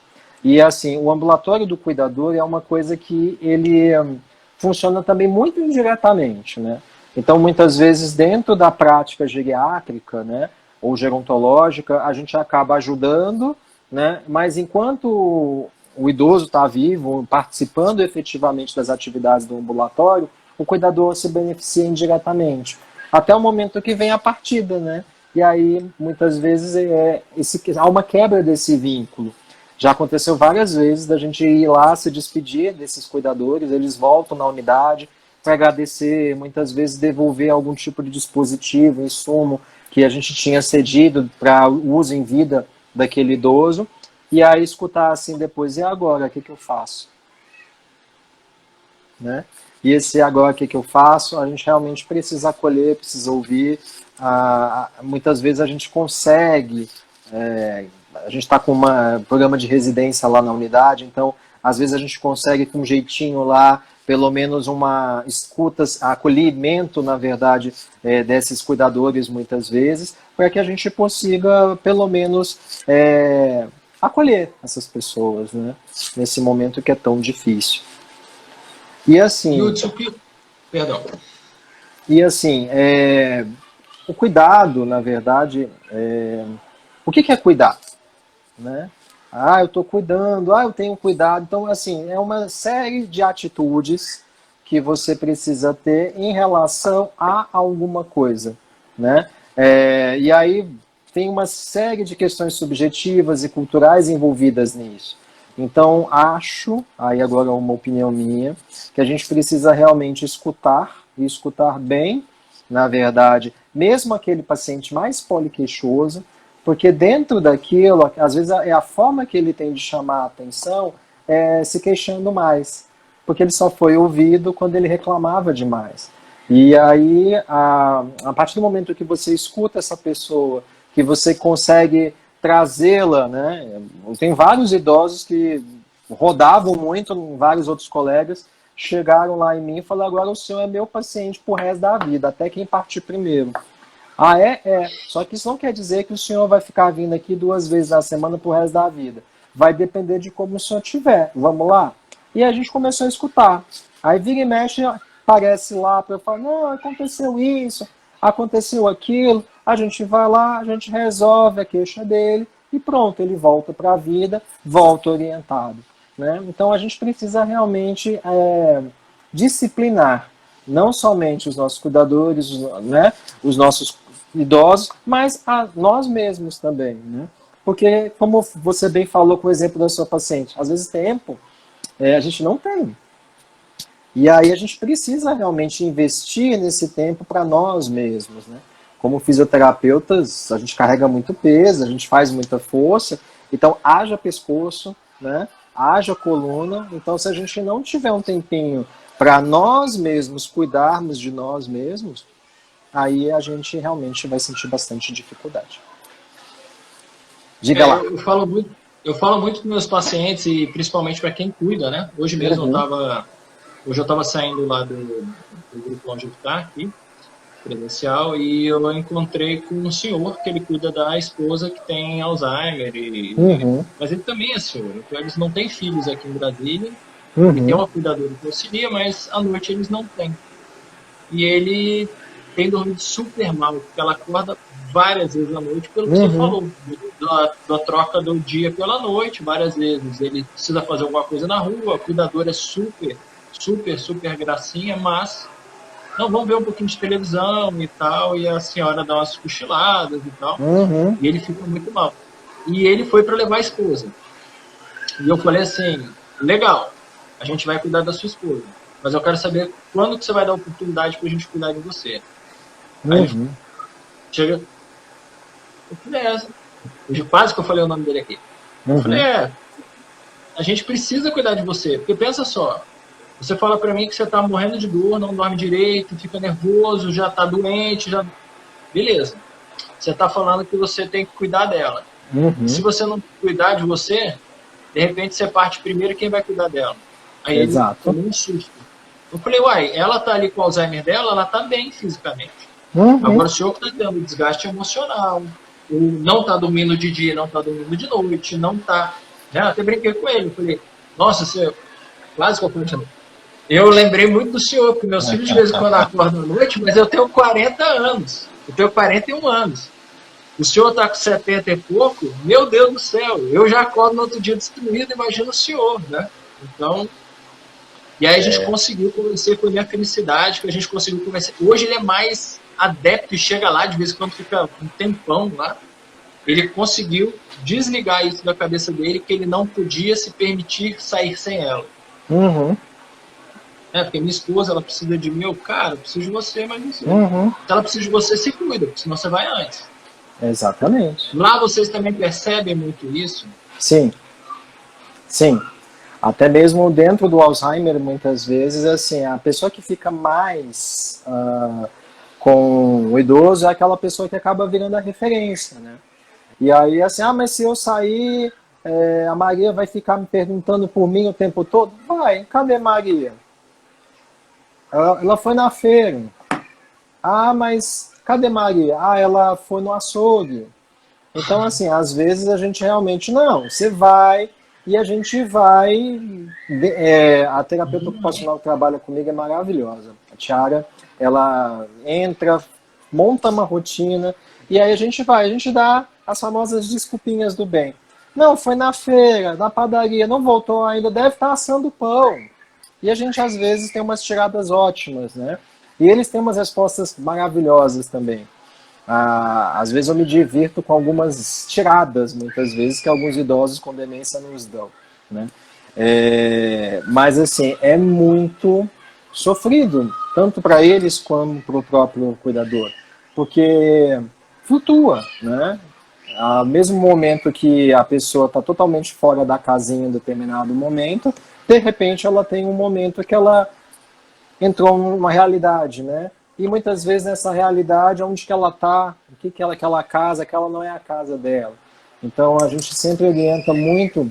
E, assim, o ambulatório do cuidador é uma coisa que ele funciona também muito indiretamente, né? Então, muitas vezes, dentro da prática geriátrica, né, ou gerontológica, a gente acaba ajudando, né? Mas enquanto o idoso está vivo, participando efetivamente das atividades do ambulatório, o cuidador se beneficia indiretamente. Até o momento que vem a partida, né? E aí, muitas vezes, há uma quebra desse vínculo. Já aconteceu várias vezes da gente ir lá se despedir desses cuidadores, eles voltam na unidade para agradecer, muitas vezes devolver algum tipo de dispositivo, insumo que a gente tinha cedido para uso em vida daquele idoso, e aí escutar assim depois, e agora, o que eu faço? Né? E esse agora, o que eu faço? A gente realmente precisa acolher, precisa ouvir. Muitas vezes a gente consegue, a gente está com um programa de residência lá na unidade, então às vezes a gente consegue com um jeitinho lá, pelo menos uma escuta, acolhimento, na verdade, desses cuidadores muitas vezes, para que a gente consiga, pelo menos, acolher essas pessoas, né? Nesse momento que é tão difícil. E assim... Perdão. E assim, o cuidado, na verdade, o que é cuidar? Né? Ah, eu estou cuidando, eu tenho cuidado. Então, assim, é uma série de atitudes que você precisa ter em relação a alguma coisa, né? E aí tem uma série de questões subjetivas e culturais envolvidas nisso. Então, acho, aí agora é uma opinião minha, que a gente precisa realmente escutar, e escutar bem, na verdade, mesmo aquele paciente mais poliqueixoso, porque dentro daquilo, às vezes é a forma que ele tem de chamar a atenção se queixando mais, porque ele só foi ouvido quando ele reclamava demais. E aí, a partir do momento que você escuta essa pessoa, que você consegue trazê-la, né? Tem vários idosos que rodavam muito, vários outros colegas, chegaram lá em mim e falaram, agora o senhor é meu paciente pro resto da vida, até quem partir primeiro. Ah, Só que isso não quer dizer que o senhor vai ficar vindo aqui 2 vezes na semana pro resto da vida. Vai depender de como o senhor tiver. Vamos lá? E a gente começou a escutar. Aí vira e mexe, aparece lá para eu falar, não, aconteceu isso, aconteceu aquilo. A gente vai lá, a gente resolve a queixa dele e pronto, ele volta para a vida, volta orientado. Né? Então a gente precisa realmente disciplinar, não somente os nossos cuidadores, né, os nossos idosos, mas a nós mesmos também. Né? Porque, como você bem falou com o exemplo da sua paciente, às vezes tempo a gente não tem. E aí a gente precisa realmente investir nesse tempo para nós mesmos, né? Como fisioterapeutas, a gente carrega muito peso, a gente faz muita força, então haja pescoço, né? Haja coluna. Então, se a gente não tiver um tempinho para nós mesmos cuidarmos de nós mesmos, aí a gente realmente vai sentir bastante dificuldade. Diga lá. Eu falo muito com meus pacientes e principalmente para quem cuida, né? Hoje mesmo eu estava saindo lá do grupo onde eu estou aqui, presencial, e eu encontrei com um senhor que ele cuida da esposa que tem Alzheimer, mas ele também é senhor, então eles não têm filhos aqui em Brasília, ele tem uma cuidadora que auxilia, mas à noite eles não têm. E ele tem dormido super mal, porque ela acorda várias vezes à noite, pelo que você falou, da troca do dia pela noite, várias vezes. Ele precisa fazer alguma coisa na rua, a cuidadora é super gracinha, mas não, vamos ver um pouquinho de televisão e tal, e a senhora dá umas cochiladas e tal, e ele fica muito mal. E ele foi para levar a esposa. E eu falei assim, legal, a gente vai cuidar da sua esposa, mas eu quero saber quando que você vai dar oportunidade pra gente cuidar de você. Aí ele chega, eu falei, quase que eu falei o nome dele aqui. Eu falei, a gente precisa cuidar de você, porque pensa só, você fala pra mim que você tá morrendo de dor, não dorme direito, fica nervoso, já tá doente, já... Beleza. Você tá falando que você tem que cuidar dela. Se você não cuidar de você, de repente você parte primeiro, quem vai cuidar dela? Aí ele tomou um susto. Eu falei, uai, ela tá ali com o Alzheimer dela, ela tá bem fisicamente. Agora o senhor que tá tendo desgaste emocional, não tá dormindo de dia, não tá dormindo de noite, não tá... Eu até brinquei com ele, eu falei, nossa, você... Quase que eu continuo. Eu lembrei muito do senhor, porque meus filhos de vez em quando acordam à noite, mas eu tenho 40 anos. Eu tenho 41 anos. O senhor está com 70 e pouco, meu Deus do céu, eu já acordo no outro dia destruído, imagina o senhor, né? Então, e aí a gente conseguiu convencer, foi minha felicidade, que a gente conseguiu convencer. Hoje ele é mais adepto e chega lá, de vez em quando fica um tempão lá. Ele conseguiu desligar isso da cabeça dele, que ele não podia se permitir sair sem ela. Porque minha esposa, ela precisa de mim, cara, eu preciso de você, mas não sei. Se ela precisa de você, se cuida, porque senão você vai antes. Exatamente. Lá vocês também percebem muito isso? Sim. Sim. Até mesmo dentro do Alzheimer, muitas vezes, assim, a pessoa que fica mais com o idoso é aquela pessoa que acaba virando a referência, né? E aí, assim, mas se eu sair, a Maria vai ficar me perguntando por mim o tempo todo? Vai, cadê Maria? Ela foi na feira. Mas cadê Maria? Ela foi no açougue. Então, assim, às vezes a gente realmente não. Você vai e a gente vai... a terapeuta ocupacional que trabalha comigo é maravilhosa. A Tiara, ela entra, monta uma rotina e aí a gente dá as famosas desculpinhas do bem. Não, foi na feira, na padaria, não voltou ainda, deve estar assando pão. E a gente, às vezes, tem umas tiradas ótimas, né? E eles têm umas respostas maravilhosas também. Às vezes eu me divirto com algumas tiradas, muitas vezes, que alguns idosos com demência nos dão, né? Mas, assim, é muito sofrido, tanto para eles como para o próprio cuidador. Porque flutua, né? Ao mesmo momento que a pessoa está totalmente fora da casinha em determinado momento, de repente ela tem um momento que ela entrou numa realidade, né? E muitas vezes nessa realidade, onde que ela está, o que ela, aquela casa, aquela não é a casa dela. Então a gente sempre orienta muito,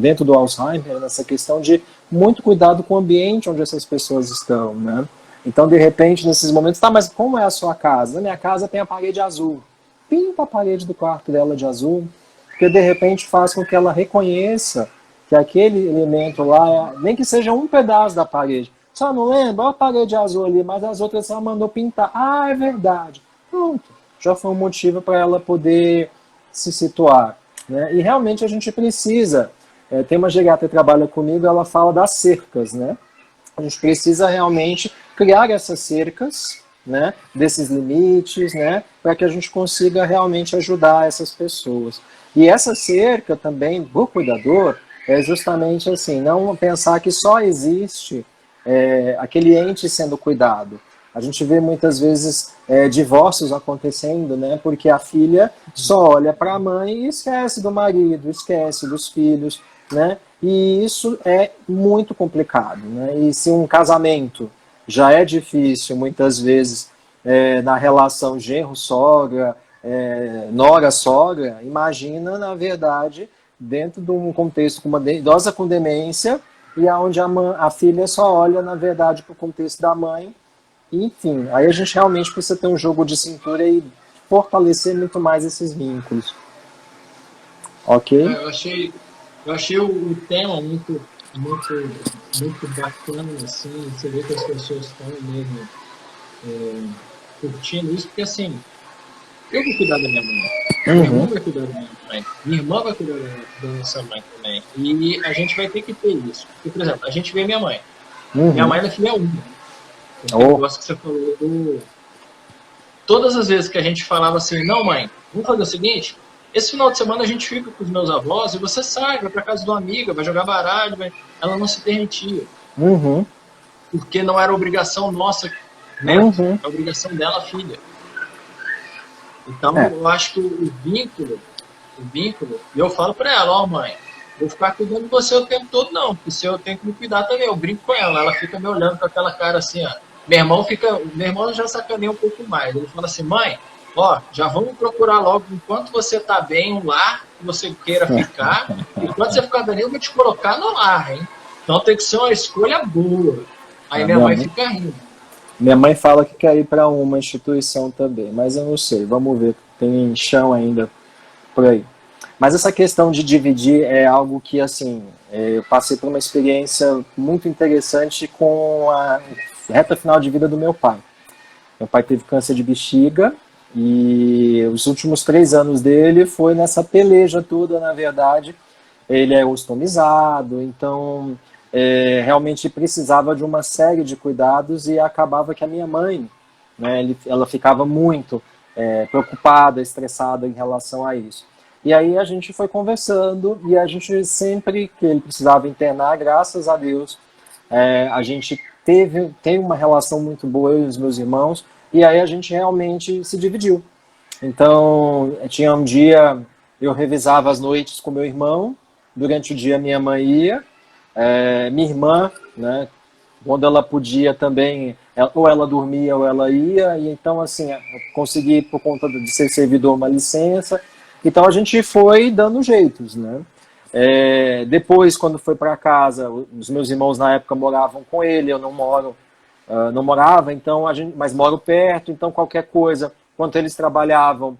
dentro do Alzheimer, nessa questão de muito cuidado com o ambiente onde essas pessoas estão, né? Então, de repente, nesses momentos, mas como é a sua casa? Na minha casa tem a parede azul. Pinta a parede do quarto dela de azul, porque de repente faz com que ela reconheça que aquele elemento lá, nem que seja um pedaço da parede. Só não lembra? Olha a parede azul ali, mas as outras ela mandou pintar. É verdade. Pronto. Já foi um motivo para ela poder se situar, né? E realmente a gente precisa. Tem uma geriatra que trabalha comigo, ela fala das cercas, né? A gente precisa realmente criar essas cercas, né, desses limites, né, para que a gente consiga realmente ajudar essas pessoas. E essa cerca também do cuidador é justamente assim, não pensar que só existe aquele ente sendo cuidado. A gente vê muitas vezes divórcios acontecendo, né, porque a filha só olha para a mãe e esquece do marido, esquece dos filhos, né, e isso é muito complicado, né, e se um casamento já é difícil, muitas vezes, na relação genro-sogra, nora-sogra, imagina, na verdade, dentro de um contexto com uma idosa com demência, e onde a filha só olha, na verdade, para o contexto da mãe. Enfim, aí a gente realmente precisa ter um jogo de cintura e fortalecer muito mais esses vínculos. Ok? Eu achei o tema muito bacana, assim, você vê que as pessoas estão mesmo curtindo isso, porque assim, eu vou cuidar da minha mãe, minha irmã vai cuidar da minha mãe, minha irmã vai cuidar da nossa mãe também, e a gente vai ter que ter isso, porque, por exemplo, a gente vê minha mãe, minha mãe é filha única, eu gosto que você falou todas as vezes que a gente falava assim, não mãe, vamos fazer o seguinte, esse final de semana a gente fica com os meus avós e você sai, vai pra casa de uma amiga, vai jogar baralho, ela não se permitia. porque não era obrigação nossa, né? Uhum. É obrigação dela, filha. Então, É. eu acho que o vínculo, e eu falo pra ela, ó, mãe, vou ficar cuidando de você o tempo todo, não, porque se eu tenho que me cuidar também, eu brinco com ela fica me olhando com aquela cara assim, ó. Meu irmão já sacaneia um pouco mais. Ele fala assim, mãe, ó, já vamos procurar logo, enquanto você tá bem, um lar que você queira ficar, e quando você ficar bem, eu vou te colocar no lar, hein? Então tem que ser uma escolha boa. Aí A minha minha mãe mãe, fica rindo. minha mãe fala que quer ir para uma instituição também, mas eu não sei, vamos ver, tem chão ainda por aí. Mas essa questão de dividir é algo que, assim, eu passei por uma experiência muito interessante com a reta final de vida do meu pai. Meu pai teve câncer de bexiga e os últimos 3 anos dele foi nessa peleja toda, na verdade. Ele é ostomizado, então realmente precisava de uma série de cuidados e acabava que a minha mãe, né, ela ficava muito preocupada, estressada em relação a isso. E aí a gente foi conversando e a gente sempre que ele precisava internar, graças a Deus, a gente teve uma relação muito boa, eu e os meus irmãos, e aí a gente realmente se dividiu. Então, tinha um dia, eu revezava as noites com meu irmão, durante o dia minha mãe ia, minha irmã, né, quando ela podia também, ou ela dormia ou ela ia, e então assim, eu consegui, por conta de ser servidor, uma licença, então a gente foi dando jeitos, né. Depois, quando foi para casa, os meus irmãos na época moravam com ele, eu não moro, não morava, então mas moro perto, então qualquer coisa, enquanto eles trabalhavam,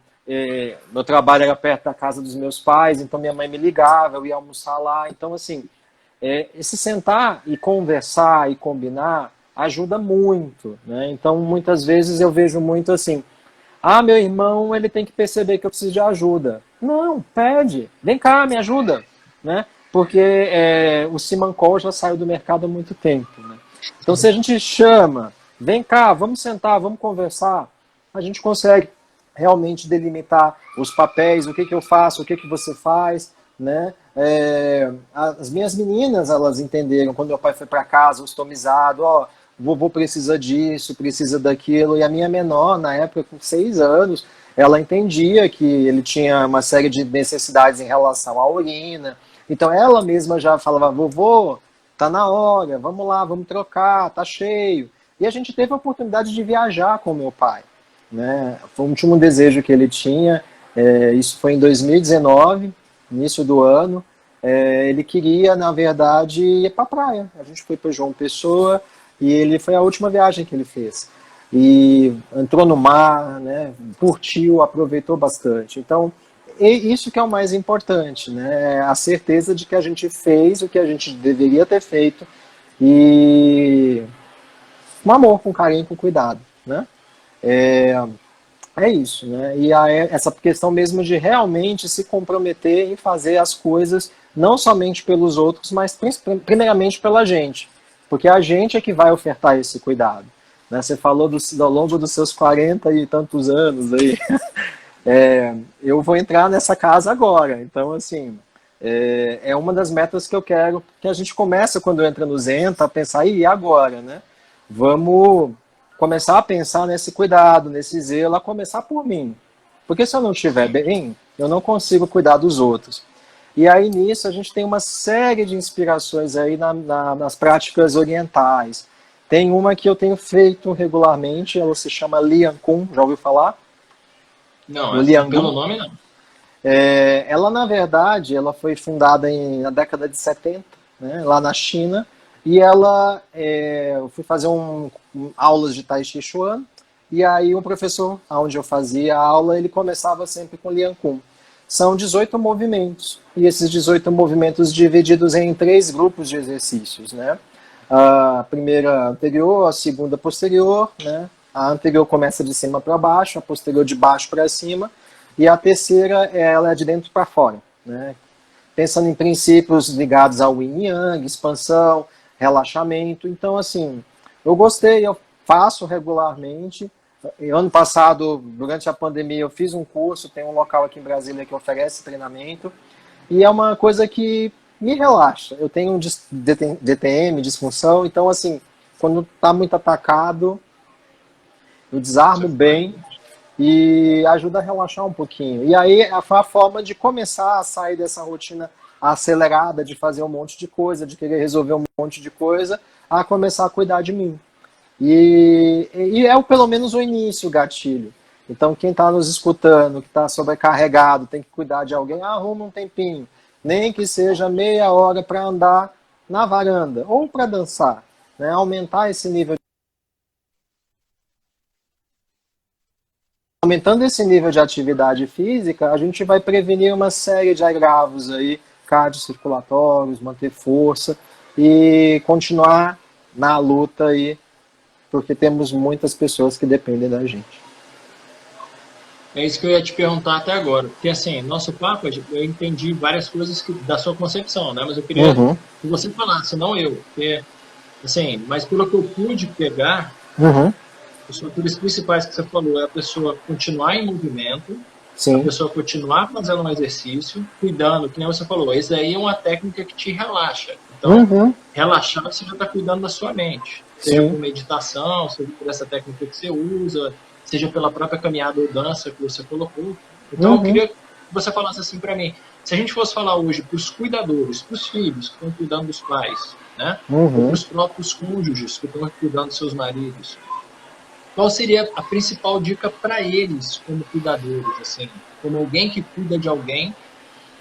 meu trabalho era perto da casa dos meus pais, então minha mãe me ligava, eu ia almoçar lá, então assim, esse sentar e conversar e combinar ajuda muito, né? Então muitas vezes eu vejo muito assim, meu irmão, ele tem que perceber que eu preciso de ajuda. Não, pede, vem cá, me ajuda, né? Porque o Simancol já saiu do mercado há muito tempo, né? Então se a gente chama, vem cá, vamos sentar, vamos conversar, a gente consegue realmente delimitar os papéis, o que eu faço, o que você faz, né? As minhas meninas, elas entenderam, quando meu pai foi para casa, ostomizado, vovô precisa disso, precisa daquilo, e a minha menor, na época, com 6 anos, ela entendia que ele tinha uma série de necessidades em relação à urina, então ela mesma já falava, vovô, tá na hora, vamos lá, vamos trocar, tá cheio. E a gente teve a oportunidade de viajar com meu pai, né? Foi o último desejo que ele tinha, isso foi em 2019, início do ano. Ele queria, na verdade, ir para a praia. A gente foi para João Pessoa e ele foi a última viagem que ele fez. E entrou no mar, né? Curtiu, aproveitou bastante. Então, isso que é o mais importante, né? A certeza de que a gente fez o que a gente deveria ter feito e com amor, com carinho, com cuidado, né? É isso, né? E essa questão mesmo de realmente se comprometer em fazer as coisas não somente pelos outros, mas primeiramente pela gente. Porque a gente é que vai ofertar esse cuidado. Né? Você falou ao longo dos seus 40 e tantos anos aí. Eu vou entrar nessa casa agora. Então, assim, é uma das metas que eu quero que a gente começa quando entra no Zenta a pensar, e agora, né? Vamos começar a pensar nesse cuidado, nesse zelo, a começar por mim. Porque se eu não estiver bem, eu não consigo cuidar dos outros. E aí nisso a gente tem uma série de inspirações aí nas práticas orientais. Tem uma que eu tenho feito regularmente, ela se chama Lian Kun, já ouviu falar? Não, Do assim, Lian pelo Kun. nome não. Ela, na verdade, ela foi fundada na década de 70, né, lá na China, e eu fui fazer aulas de Tai Chi Chuan, e aí o professor, onde eu fazia a aula, ele começava sempre com Lian Kun. São 18 movimentos, e esses 18 movimentos divididos em 3 grupos de exercícios, né? A primeira anterior, a segunda posterior, né? A anterior começa de cima para baixo, a posterior de baixo para cima, e a terceira, ela é de dentro para fora, né? Pensando em princípios ligados ao yin yang, expansão, relaxamento. Então, assim, eu gostei, eu faço regularmente. Ano passado, durante a pandemia, eu fiz um curso, tem um local aqui em Brasília que oferece treinamento, e é uma coisa que me relaxa. Eu tenho um DTM, disfunção, então, assim, quando está muito atacado, eu desarmo bem e ajuda a relaxar um pouquinho. E aí foi a forma de começar a sair dessa rotina acelerada de fazer um monte de coisa, de querer resolver um monte de coisa, a começar a cuidar de mim. E é pelo menos o início, o gatilho. Então, quem está nos escutando, que está sobrecarregado, tem que cuidar de alguém, arruma um tempinho. Nem que seja meia hora para andar na varanda ou para dançar. Né? Aumentar esse nível. Aumentando esse nível de atividade física, a gente vai prevenir uma série de agravos aí, cardiocirculatórios, manter força e continuar na luta aí, porque temos muitas pessoas que dependem da gente. É isso que eu ia te perguntar até agora. Porque, assim, nosso papo, eu entendi várias coisas da sua concepção, né? Mas eu queria que você falasse, não eu. Porque, assim, mas pelo que eu pude pegar, os fatores principais que você falou é a pessoa continuar em movimento, Sim. a pessoa continuar fazendo um exercício, cuidando, que nem você falou. Isso aí é uma técnica que te relaxa. Então, relaxar, você já está cuidando da sua mente. Seja por meditação, seja por essa técnica que você usa, seja pela própria caminhada ou dança que você colocou. Então, eu queria que você falasse assim para mim, se a gente fosse falar hoje para os cuidadores, para os filhos que estão cuidando dos pais, né? Ou para os próprios cônjuges que estão cuidando dos seus maridos, qual seria a principal dica para eles como cuidadores, assim, como alguém que cuida de alguém,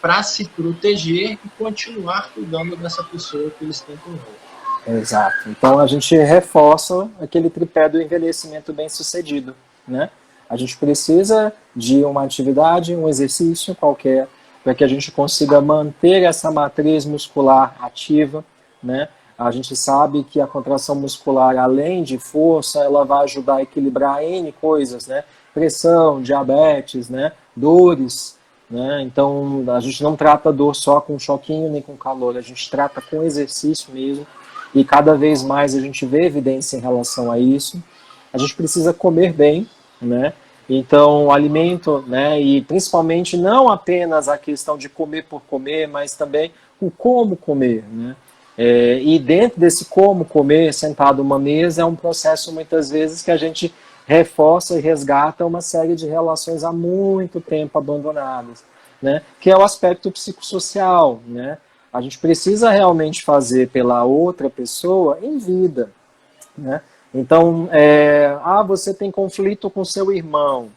para se proteger e continuar cuidando dessa pessoa que eles têm com ele? Exato. Então a gente reforça aquele tripé do envelhecimento bem-sucedido, né? A gente precisa de uma atividade, um exercício qualquer, para que a gente consiga manter essa matriz muscular ativa, né? A gente sabe que a contração muscular, além de força, ela vai ajudar a equilibrar N coisas, né? Pressão, diabetes, né? Dores, né? Então, a gente não trata dor só com choquinho nem com calor, a gente trata com exercício mesmo. E cada vez mais a gente vê evidência em relação a isso. A gente precisa comer bem, né? Então, o alimento, né? E principalmente não apenas a questão de comer por comer, mas também o como comer, né? E dentro desse como comer, sentado numa mesa, é um processo muitas vezes que a gente reforça e resgata uma série de relações há muito tempo abandonadas, né? Que é o aspecto psicossocial, né? A gente precisa realmente fazer pela outra pessoa em vida, né? Então, você tem conflito com seu irmão,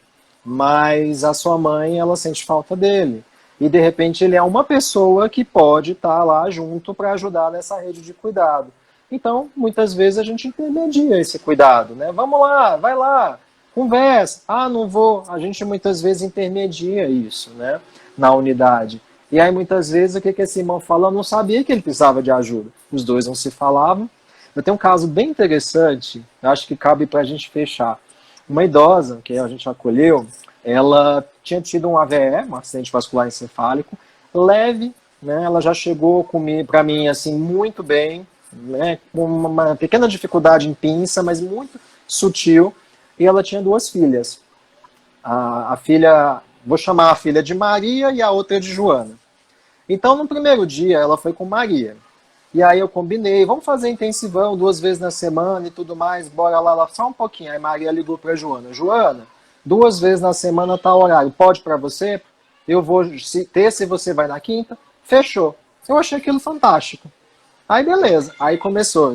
mas a sua mãe, ela sente falta dele. E, de repente, ele é uma pessoa que pode estar lá junto para ajudar nessa rede de cuidado. Então, muitas vezes a gente intermedia esse cuidado, né? Vamos lá, vai lá, conversa. Ah, não vou. A gente muitas vezes intermedia isso, né? Na unidade. E aí, muitas vezes, o que esse irmão fala? Eu não sabia que ele precisava de ajuda. Os dois não se falavam. Eu tenho um caso bem interessante, acho que cabe para a gente fechar. Uma idosa que a gente acolheu, ela tinha tido um AVE, um acidente vascular encefálico, leve, né? Ela já chegou para mim assim muito bem, né? Com uma pequena dificuldade em pinça, mas muito sutil. E ela tinha duas filhas. A filha, vou chamar a filha de Maria e a outra de Joana. Então, no primeiro dia, ela foi com Maria. E aí eu combinei, vamos fazer intensivão 2 vezes na semana e tudo mais, bora lá só um pouquinho. Aí Maria ligou para Joana. Joana, 2 vezes na semana tá o horário, pode para você? Eu vou terça e você vai na quinta? Fechou. Eu achei aquilo fantástico. Aí beleza, aí começou,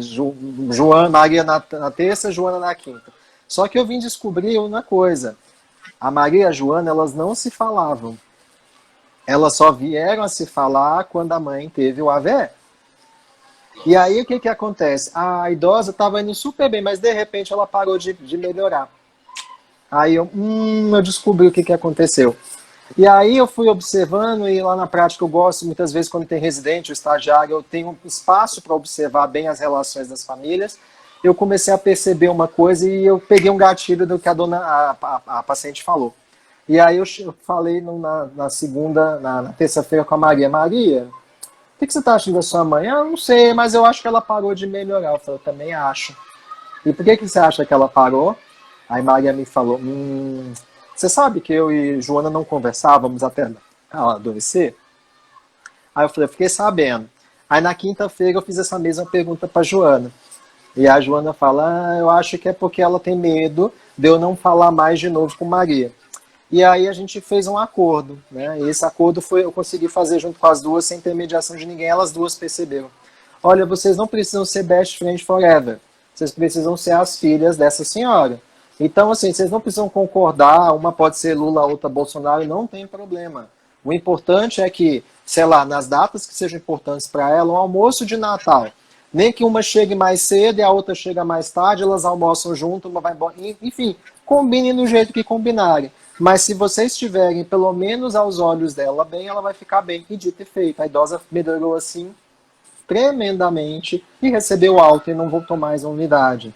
Maria na terça, Joana na quinta. Só que eu vim descobrir uma coisa, a Maria e a Joana, elas não se falavam. Elas só vieram a se falar quando a mãe teve o AVE. E aí o que acontece? A idosa estava indo super bem, mas de repente ela parou de melhorar. Aí eu descobri o que aconteceu. E aí eu fui observando, e lá na prática eu gosto, muitas vezes quando tem residente ou estagiário, eu tenho um espaço para observar bem as relações das famílias. Eu comecei a perceber uma coisa e eu peguei um gatilho do que a paciente falou. E aí eu falei na terça-feira com a Maria. Maria, o que você está achando da sua mãe? Eu não sei, mas eu acho que ela parou de melhorar. Eu falei, eu também acho. E por que você acha que ela parou? Aí Maria me falou, você sabe que eu e Joana não conversávamos até ela adoecer? Aí eu falei, fiquei sabendo. Aí na quinta-feira eu fiz essa mesma pergunta para Joana. E a Joana fala, eu acho que é porque ela tem medo de eu não falar mais de novo com Maria. E aí a gente fez um acordo, né? E esse acordo eu consegui fazer junto com as duas, sem ter mediação de ninguém, elas duas perceberam. Olha, vocês não precisam ser best friend forever. Vocês precisam ser as filhas dessa senhora. Então, assim, vocês não precisam concordar, uma pode ser Lula, a outra Bolsonaro, não tem problema. O importante é que, sei lá, nas datas que sejam importantes para ela, um almoço de Natal, nem que uma chegue mais cedo e a outra chega mais tarde, elas almoçam junto, uma vai embora. Enfim, combinem do jeito que combinarem. Mas se vocês estiverem, pelo menos aos olhos dela, bem, ela vai ficar bem. E dito e feito. A idosa melhorou assim tremendamente e recebeu alta e não voltou mais à unidade.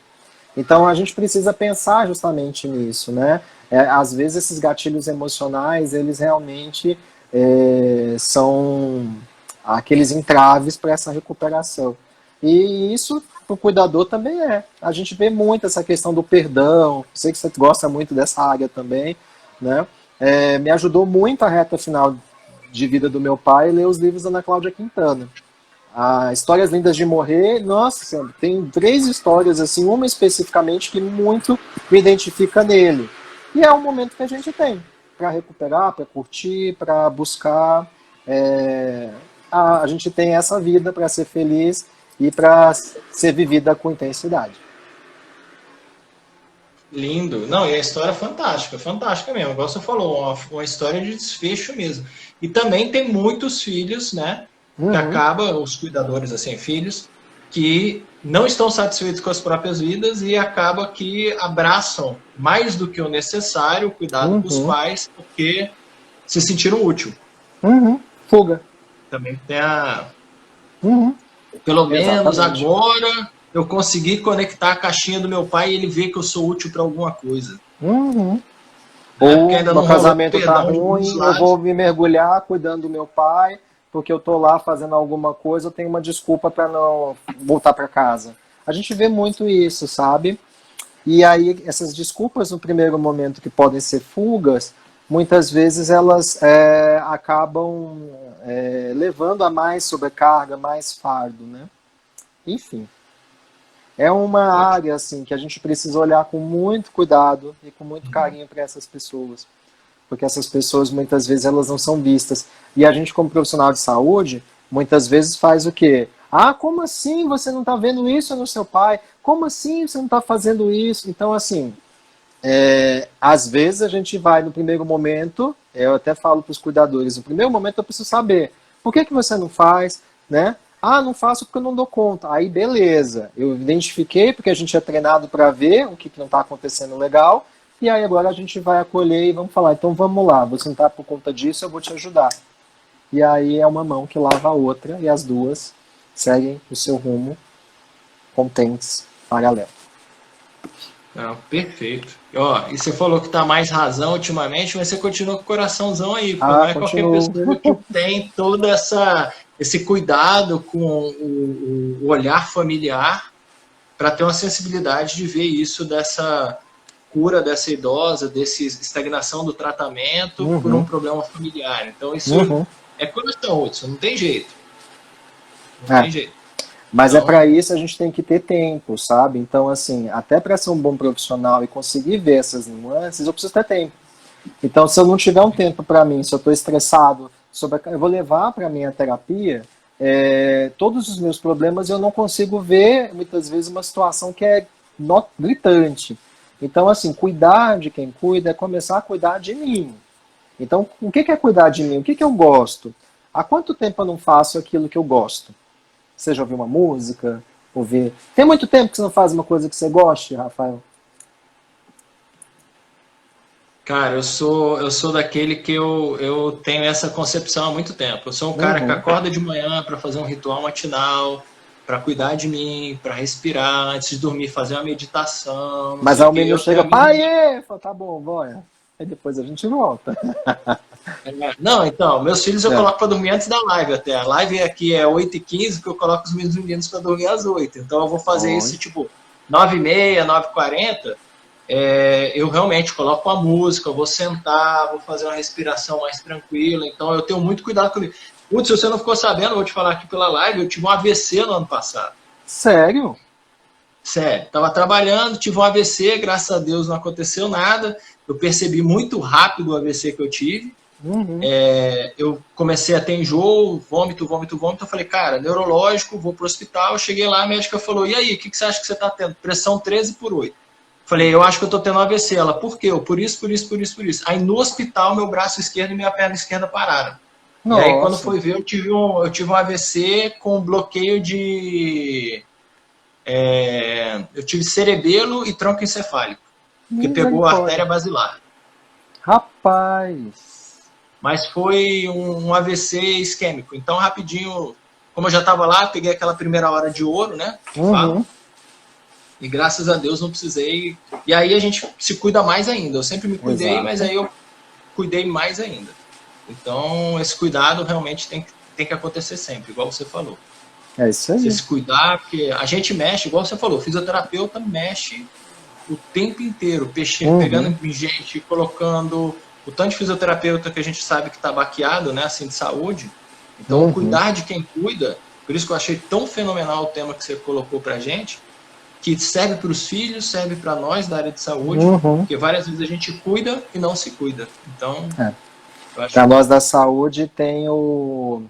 Então a gente precisa pensar justamente nisso, né? Às vezes esses gatilhos emocionais, eles realmente são aqueles entraves para essa recuperação. E isso para o cuidador também é. A gente vê muito essa questão do perdão, sei que você gosta muito dessa área também, né? Me ajudou muito a reta final de vida do meu pai ler os livros da Ana Cláudia Quintana. Histórias Lindas de Morrer, nossa, tem 3 histórias, assim, uma especificamente que muito me identifica nele. E é um momento que a gente tem para recuperar, para curtir, para buscar. A gente tem essa vida para ser feliz e para ser vivida com intensidade. Lindo. Não, e a história é fantástica mesmo. Igual você falou, uma história de desfecho mesmo. E também tem muitos filhos, né? Que acaba, os cuidadores, assim, filhos, que não estão satisfeitos com as próprias vidas e acaba que abraçam mais do que o necessário o cuidado dos pais, porque se sentiram útil. Fuga. Também tem Pelo menos agora eu consegui conectar a caixinha do meu pai e ele vê que eu sou útil para alguma coisa. Ou meu casamento tá ruim, eu vou me mergulhar cuidando do meu pai, porque eu tô lá fazendo alguma coisa, eu tenho uma desculpa para não voltar para casa. A gente vê muito isso, sabe? E aí essas desculpas no primeiro momento que podem ser fugas, muitas vezes elas acabam levando a mais sobrecarga, mais fardo, né? Enfim. É uma área assim que a gente precisa olhar com muito cuidado e com muito carinho para essas pessoas. Porque essas pessoas, muitas vezes, elas não são vistas. E a gente, como profissional de saúde, muitas vezes faz o quê? Como assim você não está vendo isso no seu pai? Como assim você não está fazendo isso? Então, assim, às vezes a gente vai no primeiro momento, eu até falo para os cuidadores, no primeiro momento eu preciso saber, por que você não faz, né? Não faço porque eu não dou conta. Aí, beleza, eu identifiquei porque a gente é treinado para ver o que não está acontecendo legal, e aí agora a gente vai acolher e vamos falar, então vamos lá, você não está por conta disso, eu vou te ajudar. E aí é uma mão que lava a outra e as duas seguem o seu rumo contentes, paralelo. Perfeito. E você falou que tá mais razão ultimamente, mas você continua com o coraçãozão aí, porque não é qualquer pessoa que tem todo esse cuidado com o olhar familiar para ter uma sensibilidade de ver isso dessa cura dessa idosa, dessa estagnação do tratamento por um problema familiar. Então isso é coração, Hudson, não tem jeito. Não tem jeito. Mas então, para isso a gente tem que ter tempo, sabe? Então, assim, até para ser um bom profissional e conseguir ver essas nuances, eu preciso ter tempo. Então, se eu não tiver um tempo para mim, se eu estou estressado, eu vou levar para a minha terapia todos os meus problemas e eu não consigo ver, muitas vezes, uma situação que é gritante. Então, assim, cuidar de quem cuida é começar a cuidar de mim. Então, o que é cuidar de mim? O que eu gosto? Há quanto tempo eu não faço aquilo que eu gosto? Seja ouvir uma música, ouvir... Tem muito tempo que você não faz uma coisa que você goste, Rafael? Cara, eu sou daquele que eu tenho essa concepção há muito tempo. Eu sou um cara que acorda de manhã para fazer um ritual matinal, para cuidar de mim, para respirar, antes de dormir, fazer uma meditação. Mas ao menos chega, pai, tá bom, bora. Aí depois a gente volta. Não, então, meus filhos eu coloco para dormir antes da live até. A live aqui é 8h15, que eu coloco os meus meninos para dormir às 8. Então eu vou fazer isso tipo 9h30, 9h40. Eu realmente coloco a música, eu vou sentar, vou fazer uma respiração mais tranquila. Então eu tenho muito cuidado comigo. Putz, se você não ficou sabendo, eu vou te falar aqui pela live, eu tive um AVC no ano passado. Sério? Sério, estava trabalhando, tive um AVC, graças a Deus não aconteceu nada. Eu percebi muito rápido o AVC que eu tive. Eu comecei a ter enjoo, vômito. Eu falei, cara, neurológico, vou pro hospital. Eu cheguei lá, a médica falou, e aí, o que você acha que você está tendo? Pressão 13/8. Falei, eu acho que eu estou tendo AVC. Ela, por quê? Eu, por isso. Aí no hospital, meu braço esquerdo e minha perna esquerda pararam. Nossa. E aí quando foi ver, eu tive um AVC com bloqueio de... eu tive cerebelo e tronco encefálico, que pegou a artéria basilar. Rapaz! Mas foi um AVC isquêmico. Então, rapidinho, como eu já estava lá, peguei aquela primeira hora de ouro, né? E graças a Deus não precisei. E aí a gente se cuida mais ainda. Eu sempre me cuidei, Exato. mas aí eu cuidei mais ainda. Então, esse cuidado realmente tem que acontecer sempre, igual você falou. É isso aí. Você se cuidar, porque a gente mexe, igual você falou, o fisioterapeuta mexe o tempo inteiro, pegando gente, colocando o tanto de fisioterapeuta que a gente sabe que está baqueado, né, assim, de saúde. Então, cuidar de quem cuida, por isso que eu achei tão fenomenal o tema que você colocou pra gente, que serve para os filhos, serve para nós da área de saúde, porque várias vezes a gente cuida e não se cuida. Então, para nós da saúde tem o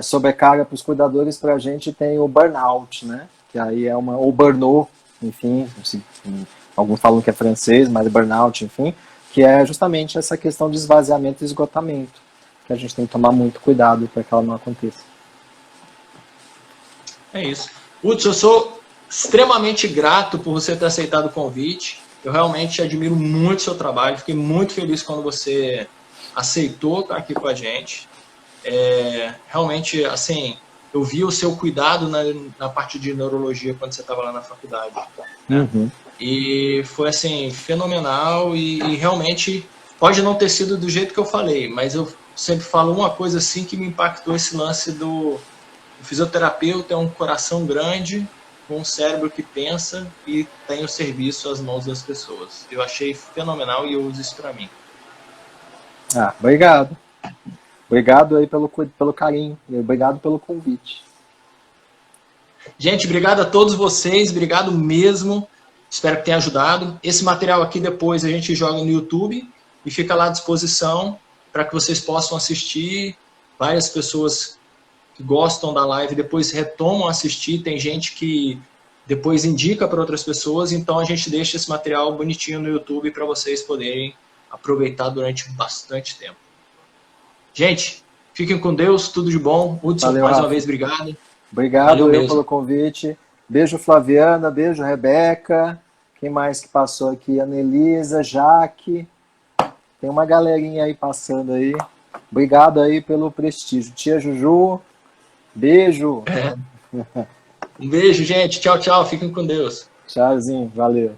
sobrecarga para os cuidadores, para a gente tem o burnout, né? Que aí é ou burnout, enfim, alguns falam que é francês, mas burnout, enfim, que é justamente essa questão de esvaziamento e esgotamento, que a gente tem que tomar muito cuidado para que ela não aconteça. É isso. Hudson, eu sou extremamente grato por você ter aceitado o convite. Eu realmente admiro muito o seu trabalho. Fiquei muito feliz quando você aceitou estar aqui com a gente. Realmente, assim, eu vi o seu cuidado na parte de neurologia quando você estava lá na faculdade. Né? E foi, assim, fenomenal e realmente pode não ter sido do jeito que eu falei, mas eu sempre falo uma coisa assim que me impactou, esse lance do fisioterapeuta é um coração grande, com um cérebro que pensa e tem o serviço às mãos das pessoas. Eu achei fenomenal e eu uso isso para mim. Obrigado. Obrigado aí pelo carinho. Obrigado pelo convite. Gente, obrigado a todos vocês. Obrigado mesmo. Espero que tenha ajudado. Esse material aqui depois a gente joga no YouTube e fica lá à disposição para que vocês possam assistir. Várias pessoas que gostam da live depois retomam a assistir. Tem gente que depois indica para outras pessoas. Então a gente deixa esse material bonitinho no YouTube para vocês poderem aproveitar durante bastante tempo. Gente, fiquem com Deus, tudo de bom. Hudson, Valeu, mais Rafa. uma vez, obrigado. Obrigado pelo convite. Beijo, Flaviana. Beijo, Rebeca. Quem mais que passou aqui? Anelisa, Jaque. Tem uma galerinha aí passando aí. Obrigado aí pelo prestígio. Tia Juju, beijo. Um beijo, gente. Tchau, tchau. Fiquem com Deus. Tchauzinho. Valeu.